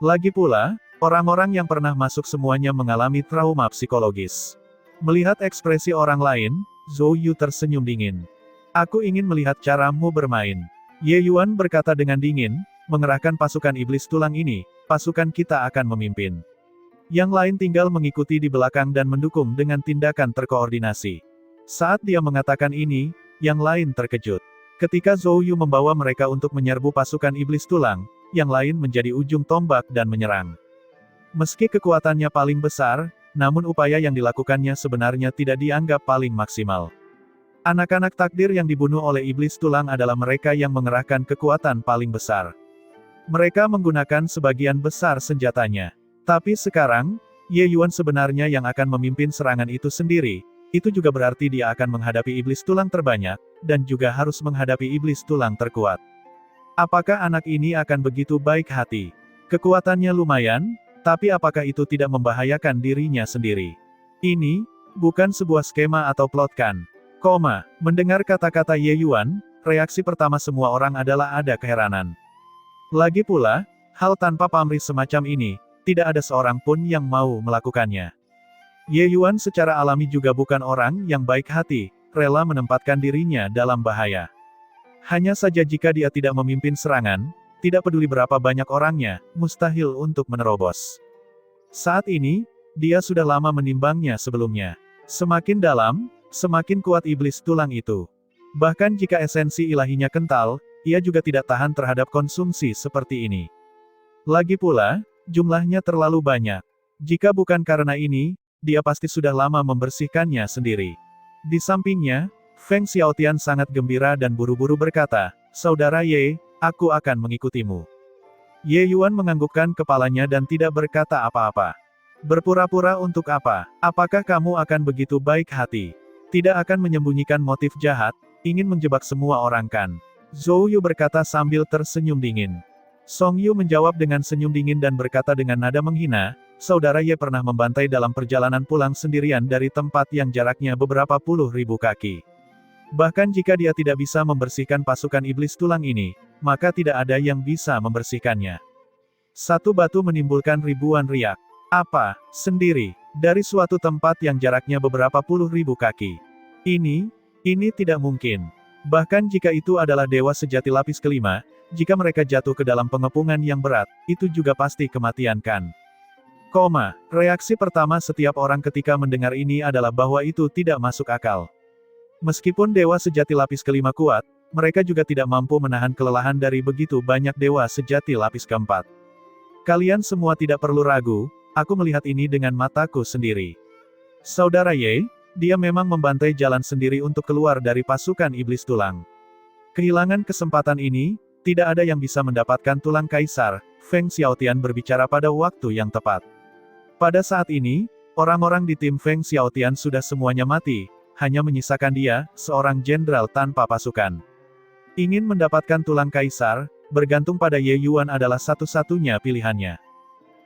Lagi pula, orang-orang yang pernah masuk semuanya mengalami trauma psikologis. Melihat ekspresi orang lain, Zhou Yu tersenyum dingin. "Aku ingin melihat caramu bermain." Ye Yuan berkata dengan dingin, mengerahkan pasukan iblis tulang ini, pasukan kita akan memimpin. Yang lain tinggal mengikuti di belakang dan mendukung dengan tindakan terkoordinasi. Saat dia mengatakan ini, yang lain terkejut. Ketika Zhou Yu membawa mereka untuk menyerbu pasukan iblis tulang, yang lain menjadi ujung tombak dan menyerang. Meski kekuatannya paling besar, namun upaya yang dilakukannya sebenarnya tidak dianggap paling maksimal. Anak-anak takdir yang dibunuh oleh iblis tulang adalah mereka yang mengerahkan kekuatan paling besar. Mereka menggunakan sebagian besar senjatanya. Tapi sekarang, Ye Yuan sebenarnya yang akan memimpin serangan itu sendiri. Itu juga berarti dia akan menghadapi iblis tulang terbanyak, dan juga harus menghadapi iblis tulang terkuat. Apakah anak ini akan begitu baik hati? Kekuatannya lumayan, tapi apakah itu tidak membahayakan dirinya sendiri? Ini bukan sebuah skema atau plot kan? Mendengar kata-kata Ye Yuan, reaksi pertama semua orang adalah ada keheranan. Lagi pula, hal tanpa pamrih semacam ini, tidak ada seorang pun yang mau melakukannya. Ye Yuan secara alami juga bukan orang yang baik hati, rela menempatkan dirinya dalam bahaya. Hanya saja jika dia tidak memimpin serangan, tidak peduli berapa banyak orangnya, mustahil untuk menerobos. Saat ini, dia sudah lama menimbangnya sebelumnya. Semakin dalam, semakin kuat iblis tulang itu. Bahkan jika esensi ilahinya kental, ia juga tidak tahan terhadap konsumsi seperti ini. Lagi pula, jumlahnya terlalu banyak. Jika bukan karena ini, dia pasti sudah lama membersihkannya sendiri. Di sampingnya, Feng Xiaotian sangat gembira dan buru-buru berkata, "Saudara Ye, aku akan mengikutimu." Ye Yuan menganggukkan kepalanya dan tidak berkata apa-apa. Berpura-pura untuk apa? Apakah kamu akan begitu baik hati? Tidak akan menyembunyikan motif jahat, ingin menjebak semua orang kan? Zhou Yu berkata sambil tersenyum dingin. Song Yu menjawab dengan senyum dingin dan berkata dengan nada menghina, "Saudara Ye pernah membantai dalam perjalanan pulang sendirian dari tempat yang jaraknya beberapa puluh ribu kaki. Bahkan jika dia tidak bisa membersihkan pasukan iblis tulang ini, maka tidak ada yang bisa membersihkannya." Satu batu menimbulkan ribuan riak. Apa? Sendiri? Dari suatu tempat yang jaraknya beberapa puluh ribu kaki? Ini tidak mungkin. Bahkan jika itu adalah dewa sejati lapis kelima, jika mereka jatuh ke dalam pengepungan yang berat, itu juga pasti kematian kan? Reaksi pertama setiap orang ketika mendengar ini adalah bahwa itu tidak masuk akal. Meskipun dewa sejati lapis kelima kuat, mereka juga tidak mampu menahan kelelahan dari begitu banyak dewa sejati lapis keempat. Kalian semua tidak perlu ragu, aku melihat ini dengan mataku sendiri. Saudara Ye, dia memang membantai jalan sendiri untuk keluar dari pasukan iblis tulang. Kehilangan kesempatan ini, tidak ada yang bisa mendapatkan tulang kaisar. Feng Xiaotian berbicara pada waktu yang tepat. Pada saat ini, orang-orang di tim Feng Xiaotian sudah semuanya mati, hanya menyisakan dia, seorang jenderal tanpa pasukan. Ingin mendapatkan tulang kaisar, bergantung pada Ye Yuan adalah satu-satunya pilihannya.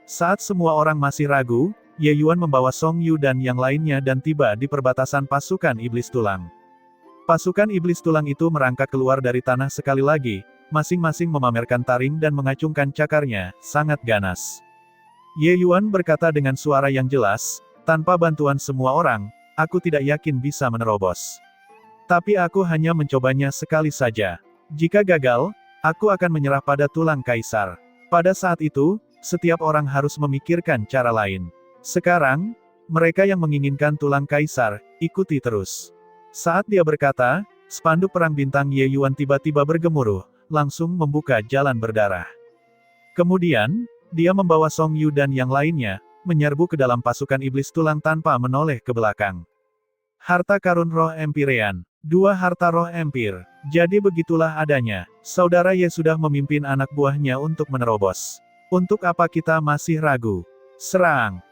Saat semua orang masih ragu, Ye Yuan membawa Song Yu dan yang lainnya dan tiba di perbatasan pasukan iblis tulang. Pasukan iblis tulang itu merangkak keluar dari tanah sekali lagi, masing-masing memamerkan taring dan mengacungkan cakarnya, sangat ganas. Ye Yuan berkata dengan suara yang jelas, "Tanpa bantuan semua orang, aku tidak yakin bisa menerobos. Tapi aku hanya mencobanya sekali saja. Jika gagal, aku akan menyerah pada tulang kaisar." Pada saat itu, setiap orang harus memikirkan cara lain. Sekarang, mereka yang menginginkan tulang kaisar, ikuti terus. Saat dia berkata, spanduk perang bintang Ye Yuan tiba-tiba bergemuruh, langsung membuka jalan berdarah. Kemudian, dia membawa Song Yu dan yang lainnya, menyerbu ke dalam pasukan iblis tulang tanpa menoleh ke belakang. Harta karun roh Empirean. 2 harta roh Empir. Jadi begitulah adanya. Saudara Ye sudah memimpin anak buahnya untuk menerobos. Untuk apa kita masih ragu? Serang!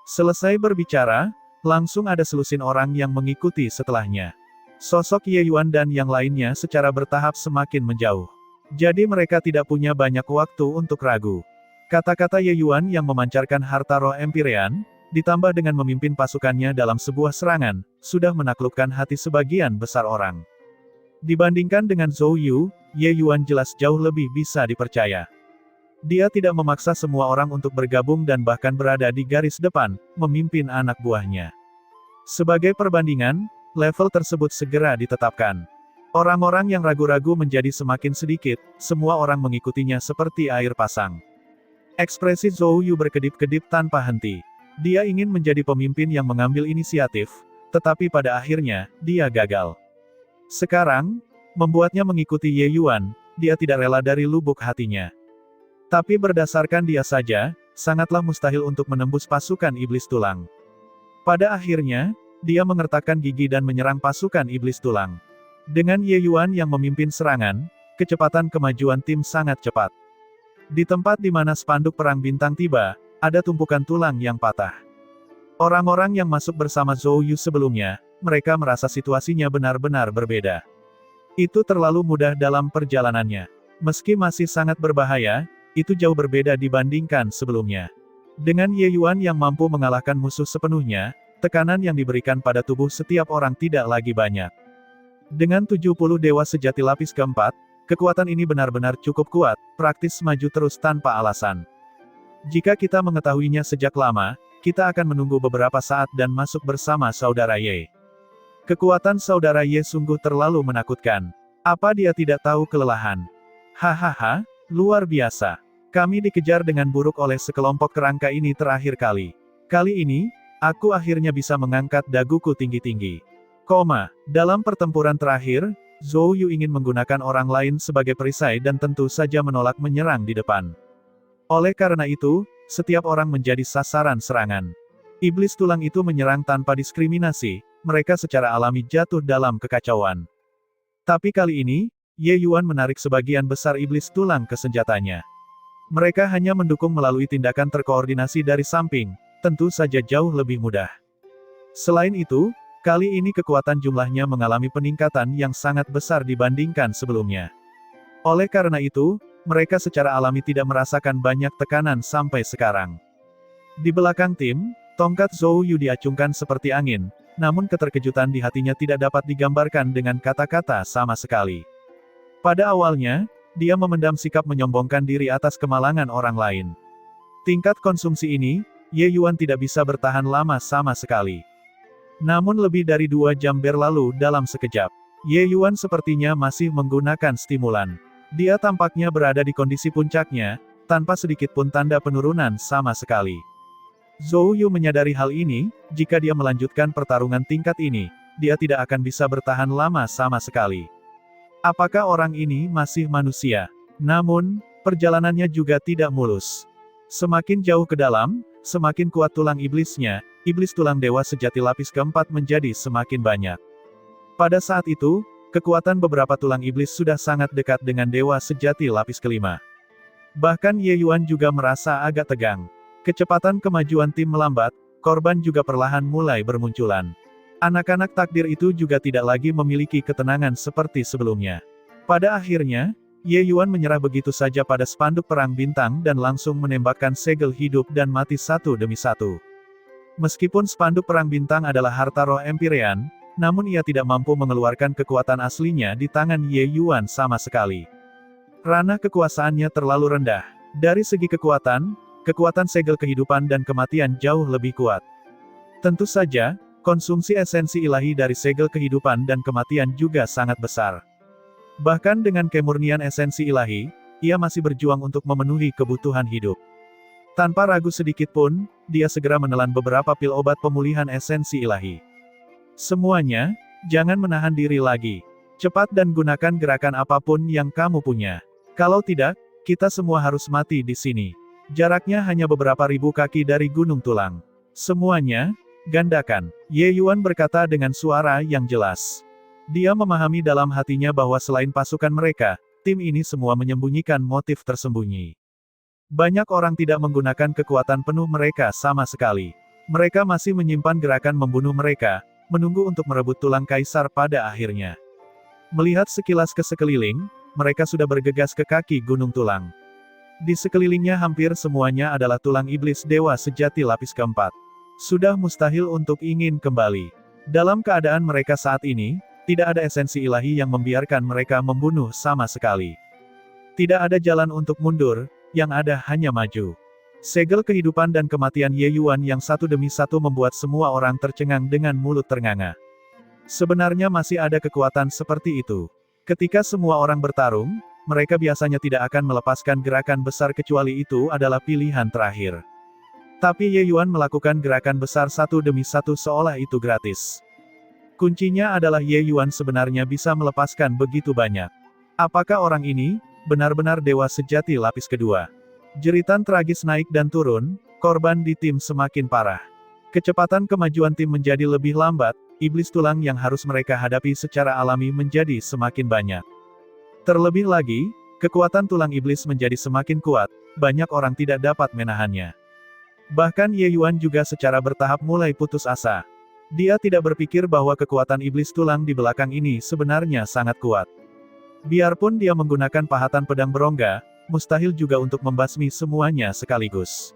Selesai berbicara, langsung ada selusin orang yang mengikuti setelahnya. Sosok Ye Yuan dan yang lainnya secara bertahap semakin menjauh. Jadi mereka tidak punya banyak waktu untuk ragu. Kata-kata Ye Yuan yang memancarkan harta roh Empirean, ditambah dengan memimpin pasukannya dalam sebuah serangan, sudah menaklukkan hati sebagian besar orang. Dibandingkan dengan Zhou Yu, Ye Yuan jelas jauh lebih bisa dipercaya. Dia tidak memaksa semua orang untuk bergabung dan bahkan berada di garis depan, memimpin anak buahnya. Sebagai perbandingan, level tersebut segera ditetapkan. Orang-orang yang ragu-ragu menjadi semakin sedikit, semua orang mengikutinya seperti air pasang. Ekspresi Zhou Yu berkedip-kedip tanpa henti. Dia ingin menjadi pemimpin yang mengambil inisiatif, tetapi pada akhirnya, dia gagal. Sekarang, membuatnya mengikuti Ye Yuan, dia tidak rela dari lubuk hatinya. Tapi berdasarkan dia saja, sangatlah mustahil untuk menembus pasukan iblis tulang. Pada akhirnya, dia mengertakkan gigi dan menyerang pasukan iblis tulang. Dengan Ye Yuan yang memimpin serangan, kecepatan kemajuan tim sangat cepat. Di tempat di mana spanduk perang bintang tiba, ada tumpukan tulang yang patah. Orang-orang yang masuk bersama Zhou Yu sebelumnya, mereka merasa situasinya benar-benar berbeda. Itu terlalu mudah dalam perjalanannya. Meski masih sangat berbahaya, itu jauh berbeda dibandingkan sebelumnya. Dengan Ye Yuan yang mampu mengalahkan musuh sepenuhnya, tekanan yang diberikan pada tubuh setiap orang tidak lagi banyak. Dengan 70 dewa sejati lapis keempat, kekuatan ini benar-benar cukup kuat, praktis maju terus tanpa alasan. Jika kita mengetahuinya sejak lama, kita akan menunggu beberapa saat dan masuk bersama saudara Ye. Kekuatan saudara Ye sungguh terlalu menakutkan. Apa dia tidak tahu kelelahan? Hahaha, luar biasa. Kami dikejar dengan buruk oleh sekelompok kerangka ini terakhir kali. Kali ini, aku akhirnya bisa mengangkat daguku tinggi-tinggi. Dalam pertempuran terakhir, Zhou Yu ingin menggunakan orang lain sebagai perisai dan tentu saja menolak menyerang di depan. Oleh karena itu, setiap orang menjadi sasaran serangan. Iblis tulang itu menyerang tanpa diskriminasi, mereka secara alami jatuh dalam kekacauan. Tapi kali ini, Ye Yuan menarik sebagian besar iblis tulang ke senjatanya. Mereka hanya mendukung melalui tindakan terkoordinasi dari samping, tentu saja jauh lebih mudah. Selain itu, kali ini kekuatan jumlahnya mengalami peningkatan yang sangat besar dibandingkan sebelumnya. Oleh karena itu, mereka secara alami tidak merasakan banyak tekanan sampai sekarang. Di belakang tim, tongkat Zhou Yu diacungkan seperti angin, namun keterkejutan di hatinya tidak dapat digambarkan dengan kata-kata sama sekali. Pada awalnya, dia memendam sikap menyombongkan diri atas kemalangan orang lain. Tingkat konsumsi ini, Ye Yuan tidak bisa bertahan lama sama sekali. Namun lebih dari 2 jam berlalu dalam sekejap. Ye Yuan sepertinya masih menggunakan stimulan. Dia tampaknya berada di kondisi puncaknya, tanpa sedikit pun tanda penurunan sama sekali. Zhou Yu menyadari hal ini, jika dia melanjutkan pertarungan tingkat ini, dia tidak akan bisa bertahan lama sama sekali. Apakah orang ini masih manusia? Namun, perjalanannya juga tidak mulus. Semakin jauh ke dalam, semakin kuat tulang iblisnya, iblis tulang dewa sejati lapis keempat menjadi semakin banyak. Pada saat itu, kekuatan beberapa tulang iblis sudah sangat dekat dengan dewa sejati lapis kelima. Bahkan Ye Yuan juga merasa agak tegang. Kecepatan kemajuan tim melambat, korban juga perlahan mulai bermunculan. Anak-anak takdir itu juga tidak lagi memiliki ketenangan seperti sebelumnya. Pada akhirnya, Ye Yuan menyerah begitu saja pada spanduk perang bintang dan langsung menembakkan segel hidup dan mati satu demi satu. Meskipun spanduk perang bintang adalah harta roh Empyrean, namun ia tidak mampu mengeluarkan kekuatan aslinya di tangan Ye Yuan sama sekali. Ranah kekuasaannya terlalu rendah. Dari segi kekuatan segel kehidupan dan kematian jauh lebih kuat. Tentu saja, konsumsi esensi ilahi dari segel kehidupan dan kematian juga sangat besar. Bahkan dengan kemurnian esensi ilahi, ia masih berjuang untuk memenuhi kebutuhan hidup. Tanpa ragu sedikit pun, dia segera menelan beberapa pil obat pemulihan esensi ilahi. Semuanya, jangan menahan diri lagi. Cepat dan gunakan gerakan apapun yang kamu punya. Kalau tidak, kita semua harus mati di sini. Jaraknya hanya beberapa ribu kaki dari Gunung Tulang. Semuanya, gandakan. Ye Yuan berkata dengan suara yang jelas. Dia memahami dalam hatinya bahwa selain pasukan mereka, tim ini semua menyembunyikan motif tersembunyi. Banyak orang tidak menggunakan kekuatan penuh mereka sama sekali. Mereka masih menyimpan gerakan membunuh mereka, menunggu untuk merebut tulang kaisar pada akhirnya. Melihat sekilas ke sekeliling, mereka sudah bergegas ke kaki Gunung Tulang. Di sekelilingnya hampir semuanya adalah tulang iblis dewa sejati lapis keempat. Sudah mustahil untuk ingin kembali. Dalam keadaan mereka saat ini, tidak ada esensi ilahi yang membiarkan mereka membunuh sama sekali. Tidak ada jalan untuk mundur, yang ada hanya maju. Segel kehidupan dan kematian Ye Yuan yang satu demi satu membuat semua orang tercengang dengan mulut ternganga. Sebenarnya masih ada kekuatan seperti itu. Ketika semua orang bertarung, mereka biasanya tidak akan melepaskan gerakan besar kecuali itu adalah pilihan terakhir. Tapi Ye Yuan melakukan gerakan besar satu demi satu seolah itu gratis. Kuncinya adalah Ye Yuan sebenarnya bisa melepaskan begitu banyak. Apakah orang ini benar-benar dewa sejati lapis kedua? Jeritan tragis naik dan turun, korban di tim semakin parah. Kecepatan kemajuan tim menjadi lebih lambat, iblis tulang yang harus mereka hadapi secara alami menjadi semakin banyak. Terlebih lagi, kekuatan tulang iblis menjadi semakin kuat, banyak orang tidak dapat menahannya. Bahkan Ye Yuan juga secara bertahap mulai putus asa. Dia tidak berpikir bahwa kekuatan iblis tulang di belakang ini sebenarnya sangat kuat. Biarpun dia menggunakan pahatan pedang berongga, mustahil juga untuk membasmi semuanya sekaligus.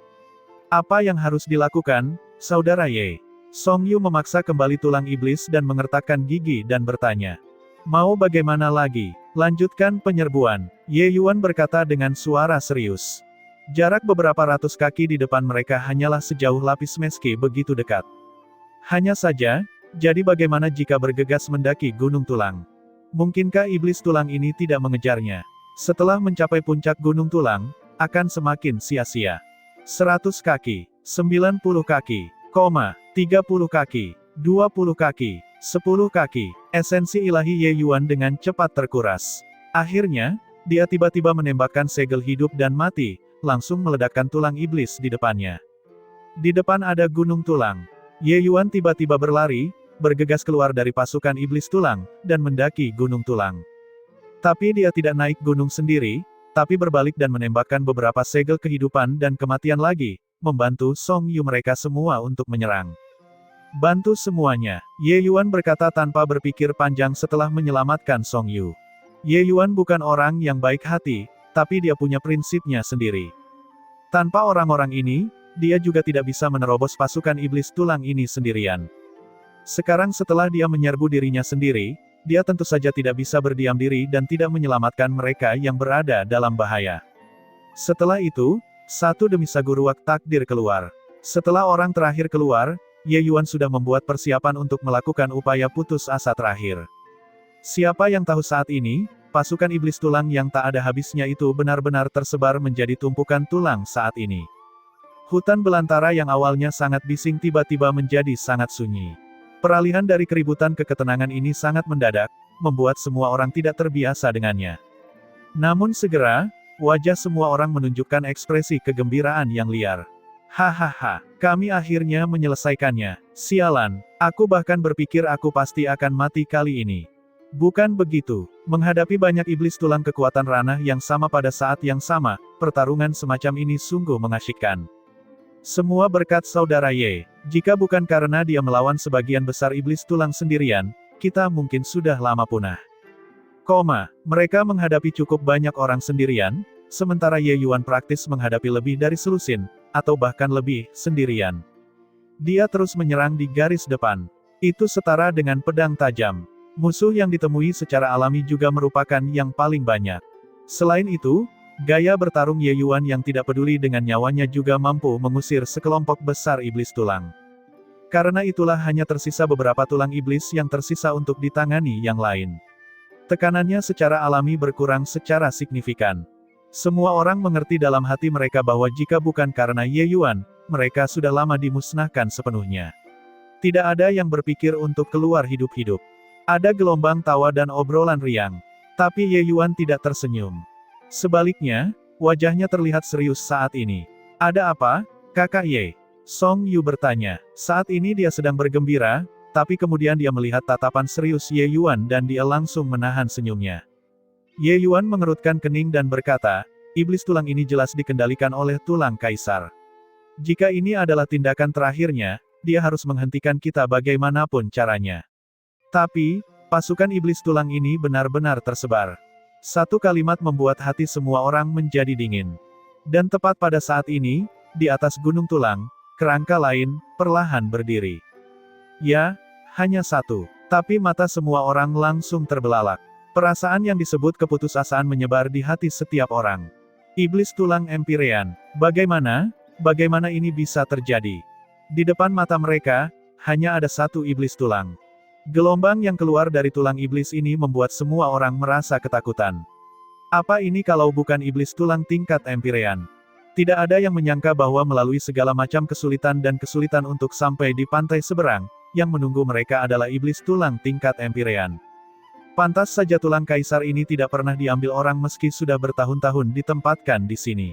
Apa yang harus dilakukan, Saudara Ye? Song Yu memaksa kembali tulang iblis dan mengertakkan gigi dan bertanya. Mau bagaimana lagi? Lanjutkan penyerbuan, Ye Yuan berkata dengan suara serius. Jarak beberapa ratus kaki di depan mereka hanyalah sejauh lapis meski begitu dekat. Hanya saja, jadi bagaimana jika bergegas mendaki gunung tulang? Mungkinkah iblis tulang ini tidak mengejarnya? Setelah mencapai puncak gunung tulang, akan semakin sia-sia. 100 kaki, 90 kaki, 30 kaki, 20 kaki, 10 kaki, esensi ilahi Ye Yuan dengan cepat terkuras. Akhirnya, dia tiba-tiba menembakkan segel hidup dan mati, langsung meledakkan tulang iblis di depannya. Di depan ada gunung tulang. Ye Yuan tiba-tiba berlari, bergegas keluar dari pasukan iblis tulang, dan mendaki gunung tulang. Tapi dia tidak naik gunung sendiri, tapi berbalik dan menembakkan beberapa segel kehidupan dan kematian lagi, membantu Song Yu mereka semua untuk menyerang. Bantu semuanya, Ye Yuan berkata tanpa berpikir panjang setelah menyelamatkan Song Yu. Ye Yuan bukan orang yang baik hati, tapi dia punya prinsipnya sendiri. Tanpa orang-orang ini, dia juga tidak bisa menerobos pasukan iblis tulang ini sendirian. Sekarang setelah dia menyerbu dirinya sendiri, dia tentu saja tidak bisa berdiam diri dan tidak menyelamatkan mereka yang berada dalam bahaya. Setelah itu, satu demi satu ruak takdir keluar. Setelah orang terakhir keluar, Ye Yuan sudah membuat persiapan untuk melakukan upaya putus asa terakhir. Siapa yang tahu saat ini, pasukan iblis tulang yang tak ada habisnya itu benar-benar tersebar menjadi tumpukan tulang saat ini. Hutan belantara yang awalnya sangat bising tiba-tiba menjadi sangat sunyi. Peralihan dari keributan ke ketenangan ini sangat mendadak, membuat semua orang tidak terbiasa dengannya. Namun segera, wajah semua orang menunjukkan ekspresi kegembiraan yang liar. Hahaha, kami akhirnya menyelesaikannya. Sialan, aku bahkan berpikir aku pasti akan mati kali ini. Bukan begitu, menghadapi banyak iblis tulang kekuatan ranah yang sama pada saat yang sama, pertarungan semacam ini sungguh mengasyikkan. Semua berkat Saudara Ye, jika bukan karena dia melawan sebagian besar iblis tulang sendirian, kita mungkin sudah lama punah. Mereka menghadapi cukup banyak orang sendirian, sementara Ye Yuan praktis menghadapi lebih dari selusin, atau bahkan lebih, sendirian. Dia terus menyerang di garis depan. Itu setara dengan pedang tajam. Musuh yang ditemui secara alami juga merupakan yang paling banyak. Selain itu, gaya bertarung Ye Yuan yang tidak peduli dengan nyawanya juga mampu mengusir sekelompok besar iblis tulang. Karena itulah hanya tersisa beberapa tulang iblis yang tersisa untuk ditangani yang lain. Tekanannya secara alami berkurang secara signifikan. Semua orang mengerti dalam hati mereka bahwa jika bukan karena Ye Yuan, mereka sudah lama dimusnahkan sepenuhnya. Tidak ada yang berpikir untuk keluar hidup-hidup. Ada gelombang tawa dan obrolan riang. Tapi Ye Yuan tidak tersenyum. Sebaliknya, wajahnya terlihat serius saat ini. Ada apa, Kakak Ye? Song Yu bertanya. Saat ini dia sedang bergembira, tapi kemudian dia melihat tatapan serius Ye Yuan dan dia langsung menahan senyumnya. Ye Yuan mengerutkan kening dan berkata, iblis tulang ini jelas dikendalikan oleh tulang kaisar. Jika ini adalah tindakan terakhirnya, dia harus menghentikan kita bagaimanapun caranya. Tapi, pasukan iblis tulang ini benar-benar tersebar. Satu kalimat membuat hati semua orang menjadi dingin. Dan tepat pada saat ini, di atas gunung tulang, kerangka lain, perlahan berdiri. Ya, hanya satu. Tapi mata semua orang langsung terbelalak. Perasaan yang disebut keputusasaan menyebar di hati setiap orang. Iblis tulang Empyrean. Bagaimana ini bisa terjadi? Di depan mata mereka, hanya ada satu iblis tulang. Gelombang yang keluar dari tulang iblis ini membuat semua orang merasa ketakutan. Apa ini kalau bukan iblis tulang tingkat Empyrean? Tidak ada yang menyangka bahwa melalui segala macam kesulitan dan kesulitan untuk sampai di pantai seberang, yang menunggu mereka adalah iblis tulang tingkat Empyrean. Pantas saja tulang kaisar ini tidak pernah diambil orang meski sudah bertahun-tahun ditempatkan di sini.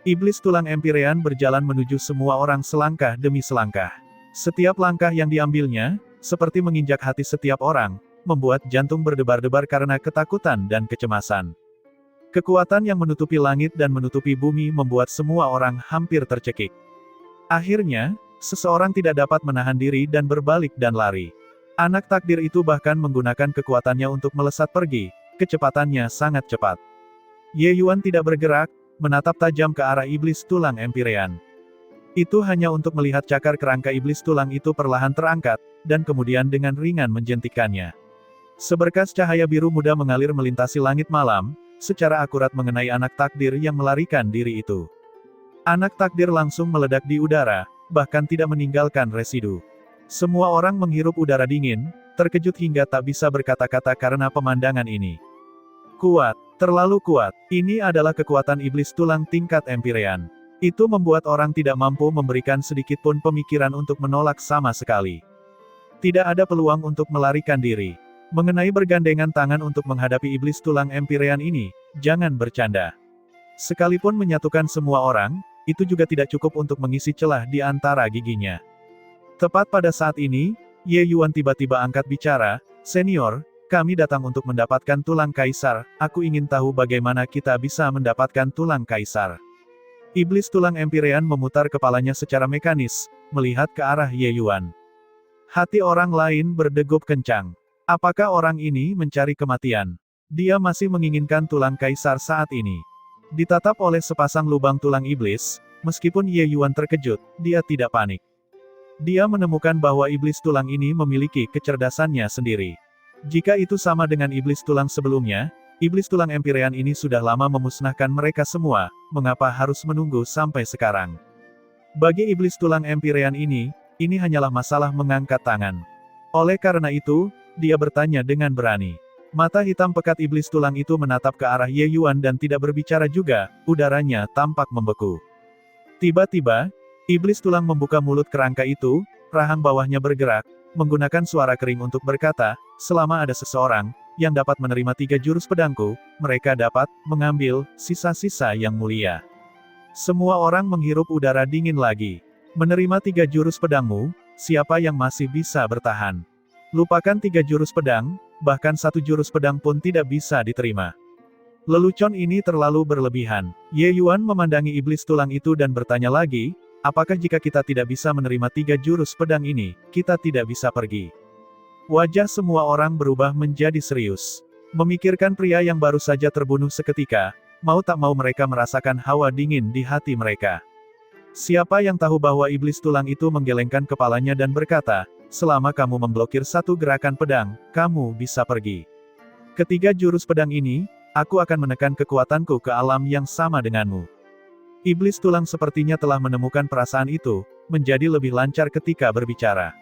Iblis tulang Empyrean berjalan menuju semua orang selangkah demi selangkah. Setiap langkah yang diambilnya, seperti menginjak hati setiap orang, membuat jantung berdebar-debar karena ketakutan dan kecemasan. Kekuatan yang menutupi langit dan menutupi bumi membuat semua orang hampir tercekik. Akhirnya, seseorang tidak dapat menahan diri dan berbalik dan lari. Anak takdir itu bahkan menggunakan kekuatannya untuk melesat pergi, kecepatannya sangat cepat. Ye Yuan tidak bergerak, menatap tajam ke arah iblis tulang Empyrean. Itu hanya untuk melihat cakar kerangka iblis tulang itu perlahan terangkat, dan kemudian dengan ringan menjentikkannya. Seberkas cahaya biru muda mengalir melintasi langit malam, secara akurat mengenai anak takdir yang melarikan diri itu. Anak takdir langsung meledak di udara, bahkan tidak meninggalkan residu. Semua orang menghirup udara dingin, terkejut hingga tak bisa berkata-kata karena pemandangan ini. Kuat, terlalu kuat, ini adalah kekuatan iblis tulang tingkat Empyrean. Itu membuat orang tidak mampu memberikan sedikitpun pemikiran untuk menolak sama sekali. Tidak ada peluang untuk melarikan diri. Mengenai bergandengan tangan untuk menghadapi iblis tulang Empyrean ini, jangan bercanda. Sekalipun menyatukan semua orang, itu juga tidak cukup untuk mengisi celah di antara giginya. Tepat pada saat ini, Ye Yuan tiba-tiba angkat bicara, "Senior, kami datang untuk mendapatkan tulang kaisar, aku ingin tahu bagaimana kita bisa mendapatkan tulang kaisar." Iblis tulang Empyrean memutar kepalanya secara mekanis, melihat ke arah Ye Yuan. Hati orang lain berdegup kencang. Apakah orang ini mencari kematian? Dia masih menginginkan tulang kaisar saat ini. Ditatap oleh sepasang lubang tulang iblis, meskipun Ye Yuan terkejut, dia tidak panik. Dia menemukan bahwa iblis tulang ini memiliki kecerdasannya sendiri. Jika itu sama dengan iblis tulang sebelumnya, iblis tulang Empyrean ini sudah lama memusnahkan mereka semua, mengapa harus menunggu sampai sekarang? Bagi iblis tulang Empyrean ini hanyalah masalah mengangkat tangan. Oleh karena itu, dia bertanya dengan berani. Mata hitam pekat iblis tulang itu menatap ke arah Ye Yuan dan tidak berbicara juga, udaranya tampak membeku. Tiba-tiba, iblis tulang membuka mulut kerangka itu, rahang bawahnya bergerak, menggunakan suara kering untuk berkata, "Selama ada seseorang yang dapat menerima 3 jurus pedangku, mereka dapat mengambil sisa-sisa yang mulia." Semua orang menghirup udara dingin lagi. Menerima 3 jurus pedangmu, siapa yang masih bisa bertahan? Lupakan 3 jurus pedang, bahkan 1 jurus pedang pun tidak bisa diterima. Lelucon ini terlalu berlebihan. Ye Yuan memandangi iblis tulang itu dan bertanya lagi, apakah jika kita tidak bisa menerima 3 jurus pedang ini, kita tidak bisa pergi? Wajah semua orang berubah menjadi serius. Memikirkan pria yang baru saja terbunuh seketika, mau tak mau mereka merasakan hawa dingin di hati mereka. Siapa yang tahu bahwa iblis tulang itu menggelengkan kepalanya dan berkata, "Selama kamu memblokir 1 gerakan pedang, kamu bisa pergi. Ketiga jurus pedang ini, aku akan menekan kekuatanku ke alam yang sama denganmu." Iblis tulang sepertinya telah menemukan perasaan itu, menjadi lebih lancar ketika berbicara.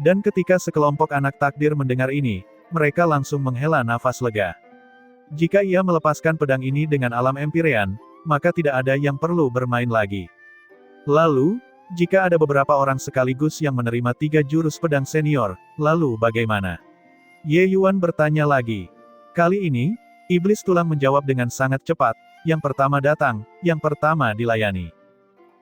Dan ketika sekelompok anak takdir mendengar ini, mereka langsung menghela nafas lega. Jika ia melepaskan pedang ini dengan alam Empyrean, maka tidak ada yang perlu bermain lagi. Lalu, jika ada beberapa orang sekaligus yang menerima 3 jurus pedang senior, lalu bagaimana? Ye Yuan bertanya lagi. Kali ini, iblis tulang menjawab dengan sangat cepat, "Yang pertama datang, yang pertama dilayani."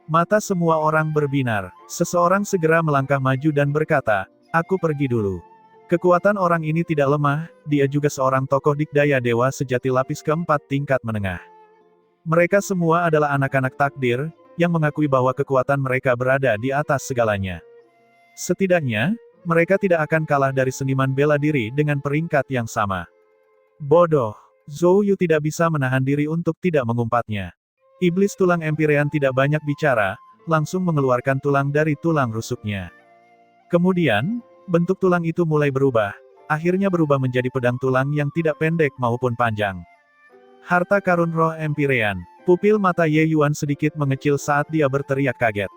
Mata semua orang berbinar. Seseorang segera melangkah maju dan berkata, "Aku pergi dulu." Kekuatan orang ini tidak lemah, dia juga seorang tokoh dikdaya dewa sejati lapis keempat tingkat menengah. Mereka semua adalah anak-anak takdir, yang mengakui bahwa kekuatan mereka berada di atas segalanya. Setidaknya, mereka tidak akan kalah dari seniman bela diri dengan peringkat yang sama. Bodoh. Zhou Yu tidak bisa menahan diri untuk tidak mengumpatnya. Iblis tulang Empyrean tidak banyak bicara, langsung mengeluarkan tulang dari tulang rusuknya. Kemudian, bentuk tulang itu mulai berubah, akhirnya berubah menjadi pedang tulang yang tidak pendek maupun panjang. Harta karun roh Empyrean. Pupil mata Ye Yuan sedikit mengecil saat dia berteriak kaget.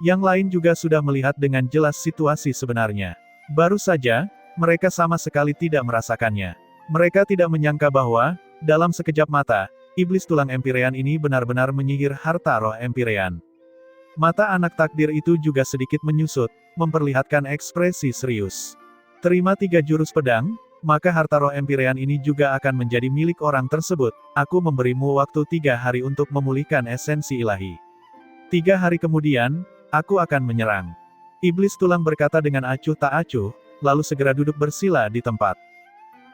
Yang lain juga sudah melihat dengan jelas situasi sebenarnya. Baru saja, mereka sama sekali tidak merasakannya. Mereka tidak menyangka bahwa, dalam sekejap mata, iblis tulang Empyrean ini benar-benar menyihir harta roh Empyrean. Mata anak takdir itu juga sedikit menyusut, memperlihatkan ekspresi serius. Terima 3 jurus pedang, maka harta roh Empyrean ini juga akan menjadi milik orang tersebut. Aku memberimu waktu 3 hari untuk memulihkan esensi ilahi. 3 hari kemudian, aku akan menyerang. Iblis tulang berkata dengan acuh tak acuh, lalu segera duduk bersila di tempat.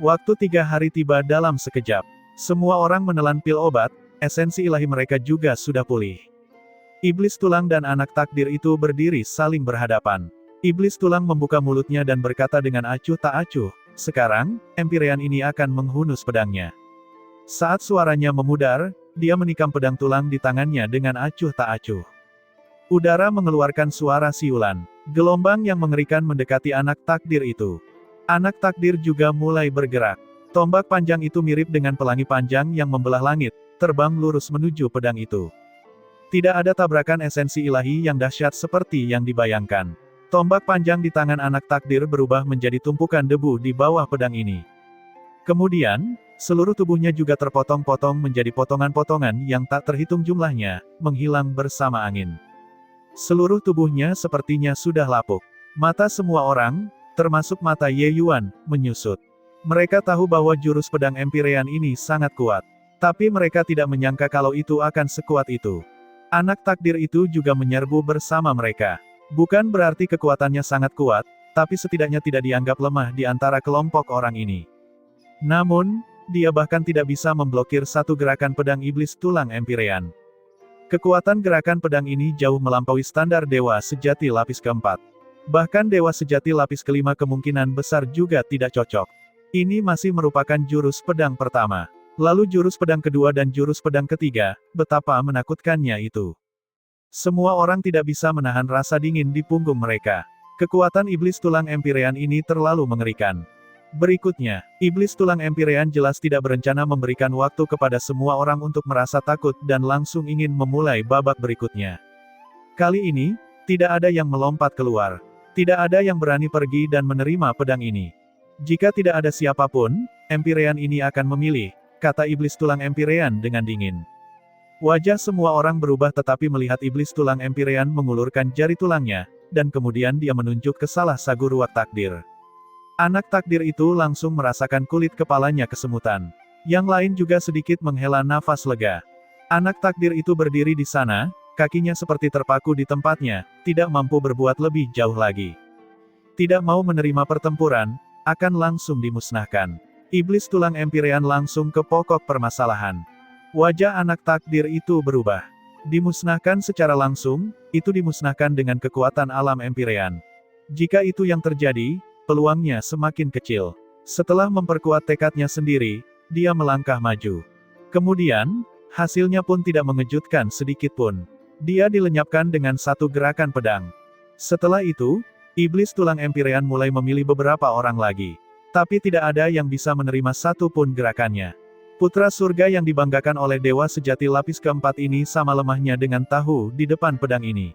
Waktu 3 hari tiba dalam sekejap. Semua orang menelan pil obat, esensi ilahi mereka juga sudah pulih. Iblis tulang dan anak takdir itu berdiri saling berhadapan. Iblis tulang membuka mulutnya dan berkata dengan acuh tak acuh, sekarang, Empyrean ini akan menghunus pedangnya. Saat suaranya memudar, dia menikam pedang tulang di tangannya dengan acuh tak acuh. Udara mengeluarkan suara siulan. Gelombang yang mengerikan mendekati anak takdir itu. Anak takdir juga mulai bergerak. Tombak panjang itu mirip dengan pelangi panjang yang membelah langit, terbang lurus menuju pedang itu. Tidak ada tabrakan esensi ilahi yang dahsyat seperti yang dibayangkan. Tombak panjang di tangan anak takdir berubah menjadi tumpukan debu di bawah pedang ini. Kemudian, seluruh tubuhnya juga terpotong-potong menjadi potongan-potongan yang tak terhitung jumlahnya, menghilang bersama angin. Seluruh tubuhnya sepertinya sudah lapuk. Mata semua orang, termasuk mata Ye Yuan, menyusut. Mereka tahu bahwa jurus pedang Empyrean ini sangat kuat. Tapi mereka tidak menyangka kalau itu akan sekuat itu. Anak takdir itu juga menyerbu bersama mereka. Bukan berarti kekuatannya sangat kuat, tapi setidaknya tidak dianggap lemah di antara kelompok orang ini. Namun, dia bahkan tidak bisa memblokir satu gerakan pedang iblis tulang Empyrean. Kekuatan gerakan pedang ini jauh melampaui standar dewa sejati lapis keempat. Bahkan dewa sejati lapis kelima kemungkinan besar juga tidak cocok. Ini masih merupakan jurus pedang pertama. Lalu jurus pedang kedua dan jurus pedang ketiga, betapa menakutkannya itu. Semua orang tidak bisa menahan rasa dingin di punggung mereka. Kekuatan iblis tulang Empyrean ini terlalu mengerikan. Berikutnya, iblis tulang Empyrean jelas tidak berencana memberikan waktu kepada semua orang untuk merasa takut dan langsung ingin memulai babak berikutnya. Kali ini, tidak ada yang melompat keluar. Tidak ada yang berani pergi dan menerima pedang ini. Jika tidak ada siapapun, Empyrean ini akan memilih, kata iblis tulang Empyrean dengan dingin. Wajah semua orang berubah tetapi melihat iblis tulang Empyrean mengulurkan jari tulangnya, dan kemudian dia menunjuk ke salah sagu ruak takdir. Anak takdir itu langsung merasakan kulit kepalanya kesemutan. Yang lain juga sedikit menghela nafas lega. Anak takdir itu berdiri di sana, kakinya seperti terpaku di tempatnya, tidak mampu berbuat lebih jauh lagi. Tidak mau menerima pertempuran, akan langsung dimusnahkan. Iblis tulang Empyrean langsung ke pokok permasalahan. Wajah anak takdir itu berubah. Dimusnahkan secara langsung, itu dimusnahkan dengan kekuatan alam Empyrean. Jika itu yang terjadi, peluangnya semakin kecil. Setelah memperkuat tekadnya sendiri, dia melangkah maju. Kemudian, hasilnya pun tidak mengejutkan sedikit pun. Dia dilenyapkan dengan satu gerakan pedang. Setelah itu, iblis tulang Empyrean mulai memilih beberapa orang lagi. Tapi tidak ada yang bisa menerima satu pun gerakannya. Putra surga yang dibanggakan oleh dewa sejati lapis keempat ini sama lemahnya dengan tahu di depan pedang ini.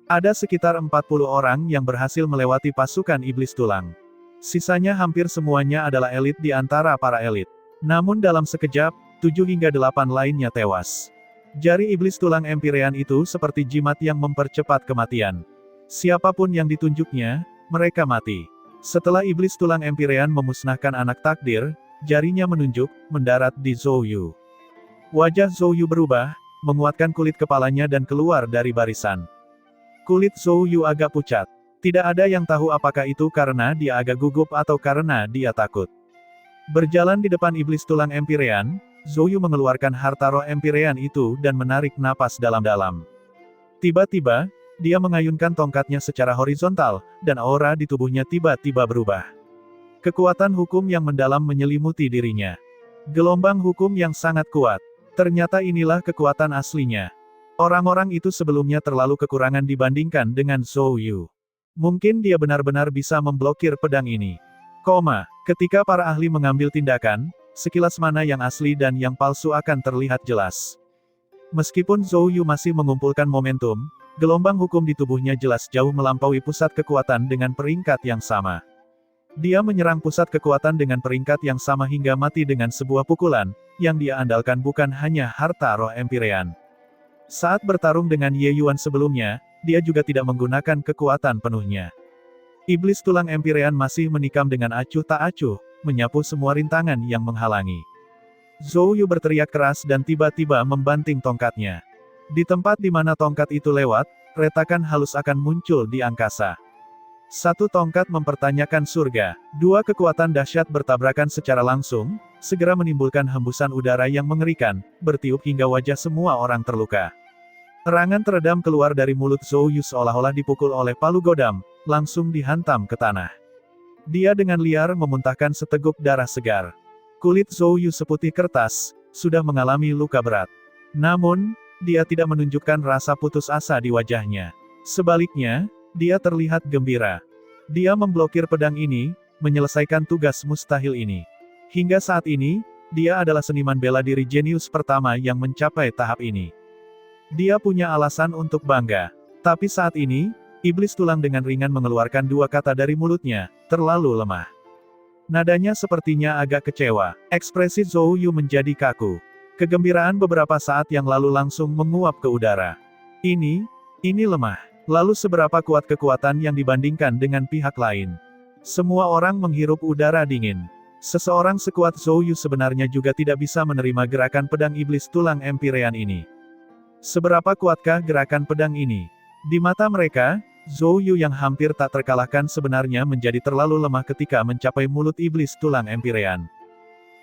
Ada sekitar 40 orang yang berhasil melewati pasukan iblis tulang. Sisanya hampir semuanya adalah elit di antara para elit. Namun dalam sekejap, 7 hingga 8 lainnya tewas. Jari iblis tulang Empyrean itu seperti jimat yang mempercepat kematian. Siapapun yang ditunjuknya, mereka mati. Setelah iblis tulang Empyrean memusnahkan anak takdir, jarinya menunjuk, mendarat di Zhou Yu. Wajah Zhou Yu berubah, menguatkan kulit kepalanya dan keluar dari barisan. Kulit Zhou Yu agak pucat. Tidak ada yang tahu apakah itu karena dia agak gugup atau karena dia takut. Berjalan di depan iblis tulang Empyrean, Zhou Yu mengeluarkan harta roh Empyrean itu dan menarik napas dalam-dalam. Tiba-tiba, dia mengayunkan tongkatnya secara horizontal, dan aura di tubuhnya tiba-tiba berubah. Kekuatan hukum yang mendalam menyelimuti dirinya. Gelombang hukum yang sangat kuat. Ternyata inilah kekuatan aslinya. Orang-orang itu sebelumnya terlalu kekurangan dibandingkan dengan Zhou Yu. Mungkin dia benar-benar bisa memblokir pedang ini. Ketika para ahli mengambil tindakan, sekilas mana yang asli dan yang palsu akan terlihat jelas. Meskipun Zhou Yu masih mengumpulkan momentum, gelombang hukum di tubuhnya jelas jauh melampaui pusat kekuatan dengan peringkat yang sama. Dia menyerang pusat kekuatan dengan peringkat yang sama hingga mati dengan sebuah pukulan, yang dia andalkan bukan hanya harta roh Empyrean. Saat bertarung dengan Ye Yuan sebelumnya, dia juga tidak menggunakan kekuatan penuhnya. Iblis tulang Empyrean masih menikam dengan acuh tak acuh, menyapu semua rintangan yang menghalangi. Zhou Yu berteriak keras dan tiba-tiba membanting tongkatnya. Di tempat di mana tongkat itu lewat, retakan halus akan muncul di angkasa. Satu tongkat mempertanyakan surga, dua kekuatan dahsyat bertabrakan secara langsung, segera menimbulkan hembusan udara yang mengerikan, bertiup hingga wajah semua orang terluka. Erangan teredam keluar dari mulut Zhou Yu seolah-olah dipukul oleh palu godam, langsung dihantam ke tanah. Dia dengan liar memuntahkan seteguk darah segar. Kulit Zhou Yu seputih kertas, sudah mengalami luka berat. Namun, dia tidak menunjukkan rasa putus asa di wajahnya. Sebaliknya, dia terlihat gembira. Dia memblokir pedang ini, menyelesaikan tugas mustahil ini. Hingga saat ini, dia adalah seniman bela diri jenius pertama yang mencapai tahap ini. Dia punya alasan untuk bangga. Tapi saat ini, iblis tulang dengan ringan mengeluarkan dua kata dari mulutnya, terlalu lemah. Nadanya sepertinya agak kecewa. Ekspresi Zhou Yu menjadi kaku. Kegembiraan beberapa saat yang lalu langsung menguap ke udara. Ini lemah. Lalu seberapa kuat kekuatan yang dibandingkan dengan pihak lain? Semua orang menghirup udara dingin. Seseorang sekuat Zhou Yu sebenarnya juga tidak bisa menerima gerakan pedang iblis tulang Empyrean ini. Seberapa kuatkah gerakan pedang ini? Di mata mereka, Zhou Yu yang hampir tak terkalahkan sebenarnya menjadi terlalu lemah ketika mencapai mulut iblis tulang Empyrean.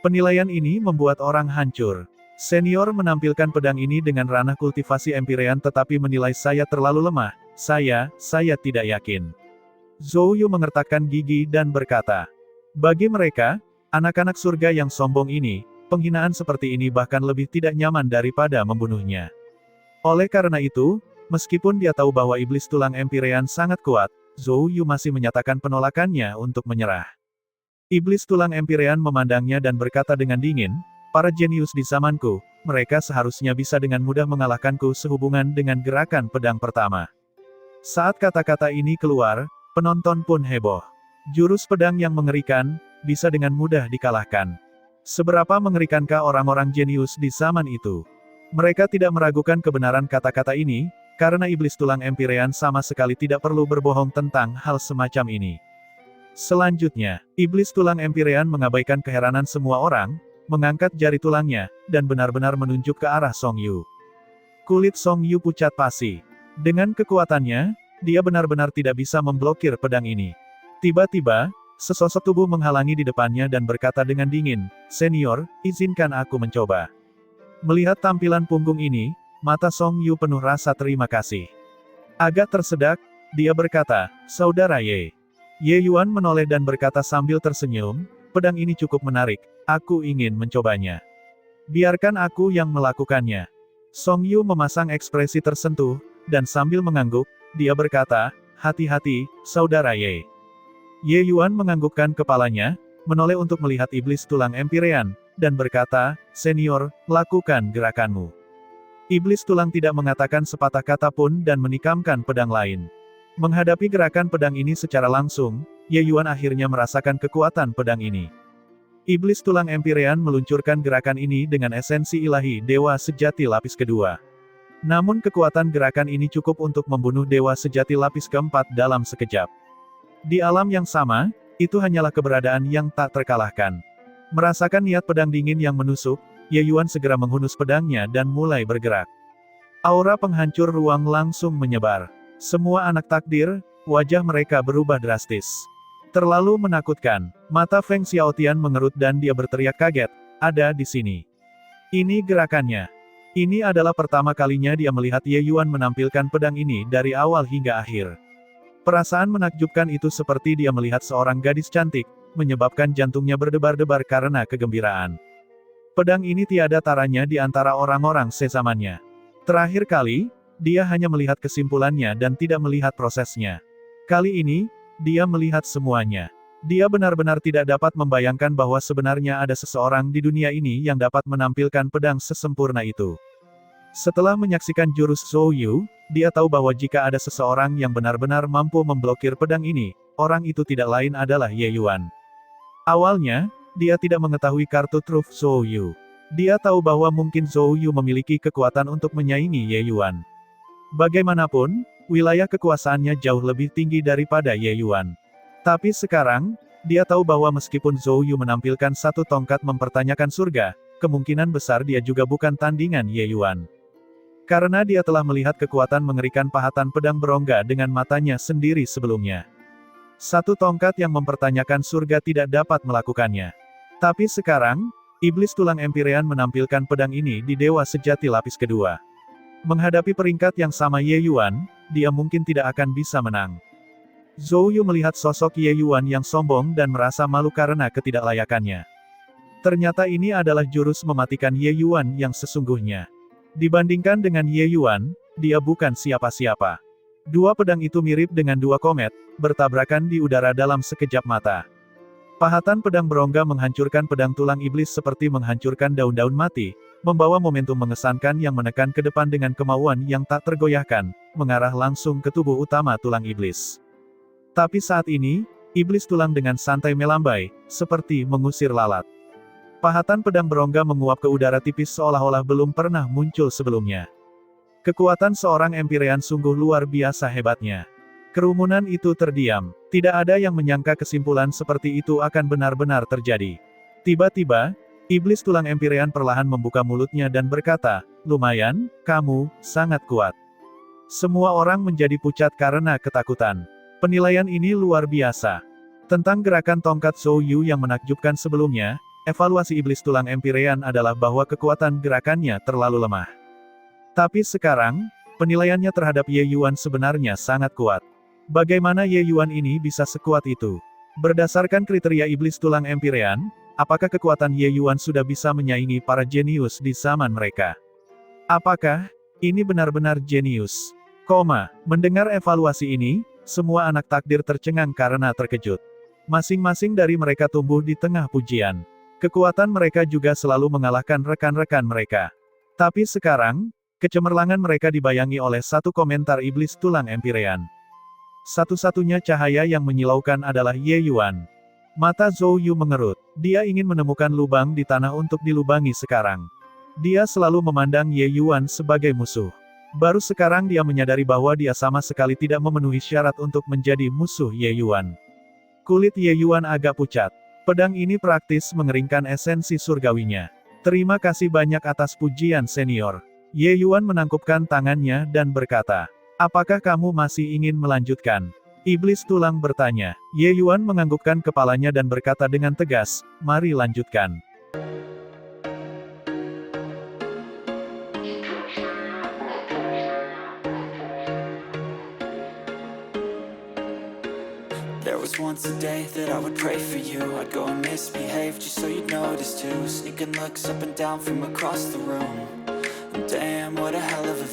Penilaian ini membuat orang hancur. Senior menampilkan pedang ini dengan ranah kultivasi Empyrean tetapi menilai saya terlalu lemah. Saya tidak yakin. Zhou Yu mengertakkan gigi dan berkata, bagi mereka, anak-anak surga yang sombong ini, penghinaan seperti ini bahkan lebih tidak nyaman daripada membunuhnya. Oleh karena itu, meskipun dia tahu bahwa iblis tulang Empyrean sangat kuat, Zhou Yu masih menyatakan penolakannya untuk menyerah. Iblis tulang Empyrean memandangnya dan berkata dengan dingin, para jenius di zamanku, mereka seharusnya bisa dengan mudah mengalahkanku sehubungan dengan gerakan pedang pertama. Saat kata-kata ini keluar, penonton pun heboh. Jurus pedang yang mengerikan, bisa dengan mudah dikalahkan. Seberapa mengerikankah orang-orang jenius di zaman itu? Mereka tidak meragukan kebenaran kata-kata ini, karena iblis tulang Empyrean sama sekali tidak perlu berbohong tentang hal semacam ini. Selanjutnya, iblis tulang Empyrean mengabaikan keheranan semua orang, mengangkat jari tulangnya, dan benar-benar menunjuk ke arah Song Yu. Kulit Song Yu pucat pasi. Dengan kekuatannya, dia benar-benar tidak bisa memblokir pedang ini. Tiba-tiba, sesosok tubuh menghalangi di depannya dan berkata dengan dingin, "Senior, izinkan aku mencoba." Melihat tampilan punggung ini, mata Song Yu penuh rasa terima kasih. Agak tersedak, dia berkata, "Saudara Ye." Ye Yuan menoleh dan berkata sambil tersenyum, "Pedang ini cukup menarik, aku ingin mencobanya. Biarkan aku yang melakukannya." Song Yu memasang ekspresi tersentuh, dan sambil mengangguk, dia berkata, "Hati-hati, Saudara Ye." Ye Yuan menganggukkan kepalanya, menoleh untuk melihat iblis tulang Empyrean, dan berkata, "Senior, lakukan gerakanmu." Iblis tulang tidak mengatakan sepatah kata pun dan menikamkan pedang lain. Menghadapi gerakan pedang ini secara langsung, Ye Yuan akhirnya merasakan kekuatan pedang ini. Iblis tulang Empyrean meluncurkan gerakan ini dengan esensi ilahi Dewa Sejati lapis kedua. Namun kekuatan gerakan ini cukup untuk membunuh Dewa Sejati lapis keempat dalam sekejap. Di alam yang sama, itu hanyalah keberadaan yang tak terkalahkan. Merasakan niat pedang dingin yang menusuk, Ye Yuan segera menghunus pedangnya dan mulai bergerak. Aura penghancur ruang langsung menyebar. Semua anak takdir, wajah mereka berubah drastis. Terlalu menakutkan. Mata Feng Xiaotian mengerut dan dia berteriak kaget, "Ada di sini." Ini gerakannya. Ini adalah pertama kalinya dia melihat Ye Yuan menampilkan pedang ini dari awal hingga akhir. Perasaan menakjubkan itu seperti dia melihat seorang gadis cantik, menyebabkan jantungnya berdebar-debar karena kegembiraan. Pedang ini tiada taranya di antara orang-orang sezamannya. Terakhir kali, dia hanya melihat kesimpulannya dan tidak melihat prosesnya. Kali ini, dia melihat semuanya. Dia benar-benar tidak dapat membayangkan bahwa sebenarnya ada seseorang di dunia ini yang dapat menampilkan pedang sesempurna itu. Setelah menyaksikan jurus Zhou Yu, dia tahu bahwa jika ada seseorang yang benar-benar mampu memblokir pedang ini, orang itu tidak lain adalah Ye Yuan. Awalnya, dia tidak mengetahui kartu truf Zhou Yu. Dia tahu bahwa mungkin Zhou Yu memiliki kekuatan untuk menyaingi Ye Yuan. Bagaimanapun, wilayah kekuasaannya jauh lebih tinggi daripada Ye Yuan. Tapi sekarang, dia tahu bahwa meskipun Zhou Yu menampilkan satu tongkat mempertanyakan surga, kemungkinan besar dia juga bukan tandingan Ye Yuan. Karena dia telah melihat kekuatan mengerikan pahatan pedang berongga dengan matanya sendiri sebelumnya. Satu tongkat yang mempertanyakan surga tidak dapat melakukannya. Tapi sekarang, iblis tulang Empyrean menampilkan pedang ini di Dewa Sejati lapis kedua. Menghadapi peringkat yang sama Ye Yuan, dia mungkin tidak akan bisa menang. Zhou Yu melihat sosok Ye Yuan yang sombong dan merasa malu karena ketidaklayakannya. Ternyata ini adalah jurus mematikan Ye Yuan yang sesungguhnya. Dibandingkan dengan Ye Yuan, dia bukan siapa-siapa. Dua pedang itu mirip dengan dua komet, bertabrakan di udara dalam sekejap mata. Pahatan pedang berongga menghancurkan pedang tulang iblis seperti menghancurkan daun-daun mati, membawa momentum mengesankan yang menekan ke depan dengan kemauan yang tak tergoyahkan, mengarah langsung ke tubuh utama tulang iblis. Tapi saat ini, iblis tulang dengan santai melambai, seperti mengusir lalat. Pahatan pedang berongga menguap ke udara tipis seolah-olah belum pernah muncul sebelumnya. Kekuatan seorang Empyrean sungguh luar biasa hebatnya. Kerumunan itu terdiam. Tidak ada yang menyangka kesimpulan seperti itu akan benar-benar terjadi. Tiba-tiba, iblis tulang Empyrean perlahan membuka mulutnya dan berkata, "Lumayan, kamu sangat kuat." Semua orang menjadi pucat karena ketakutan. Penilaian ini luar biasa. Tentang gerakan tongkat Zhou Yu yang menakjubkan sebelumnya, evaluasi iblis tulang Empyrean adalah bahwa kekuatan gerakannya terlalu lemah. Tapi sekarang, penilaiannya terhadap Ye Yuan sebenarnya sangat kuat. Bagaimana Ye Yuan ini bisa sekuat itu? Berdasarkan kriteria iblis tulang Empyrean, apakah kekuatan Ye Yuan sudah bisa menyaingi para jenius di zaman mereka? Apakah ini benar-benar jenius? Mendengar evaluasi ini, semua anak takdir tercengang karena terkejut. Masing-masing dari mereka tumbuh di tengah pujian. Kekuatan mereka juga selalu mengalahkan rekan-rekan mereka. Tapi sekarang, kecemerlangan mereka dibayangi oleh satu komentar iblis tulang Empyrean. Satu-satunya cahaya yang menyilaukan adalah Ye Yuan. Mata Zhou Yu mengerut. Dia ingin menemukan lubang di tanah untuk dilubangi sekarang. Dia selalu memandang Ye Yuan sebagai musuh. Baru sekarang dia menyadari bahwa dia sama sekali tidak memenuhi syarat untuk menjadi musuh Ye Yuan. Kulit Ye Yuan agak pucat. Pedang ini praktis mengeringkan esensi surgawinya. Terima kasih banyak atas pujian senior. Ye Yuan menangkupkan tangannya dan berkata, "Apakah kamu masih ingin melanjutkan?" Iblis tulang bertanya. Ye Yuan menganggukkan kepalanya dan berkata dengan tegas, "Mari lanjutkan." There was once a day that I would pray for you. I'd go and misbehave just so you'd notice too. Sneaking looks up and down from across the room. And damn, what a hell of a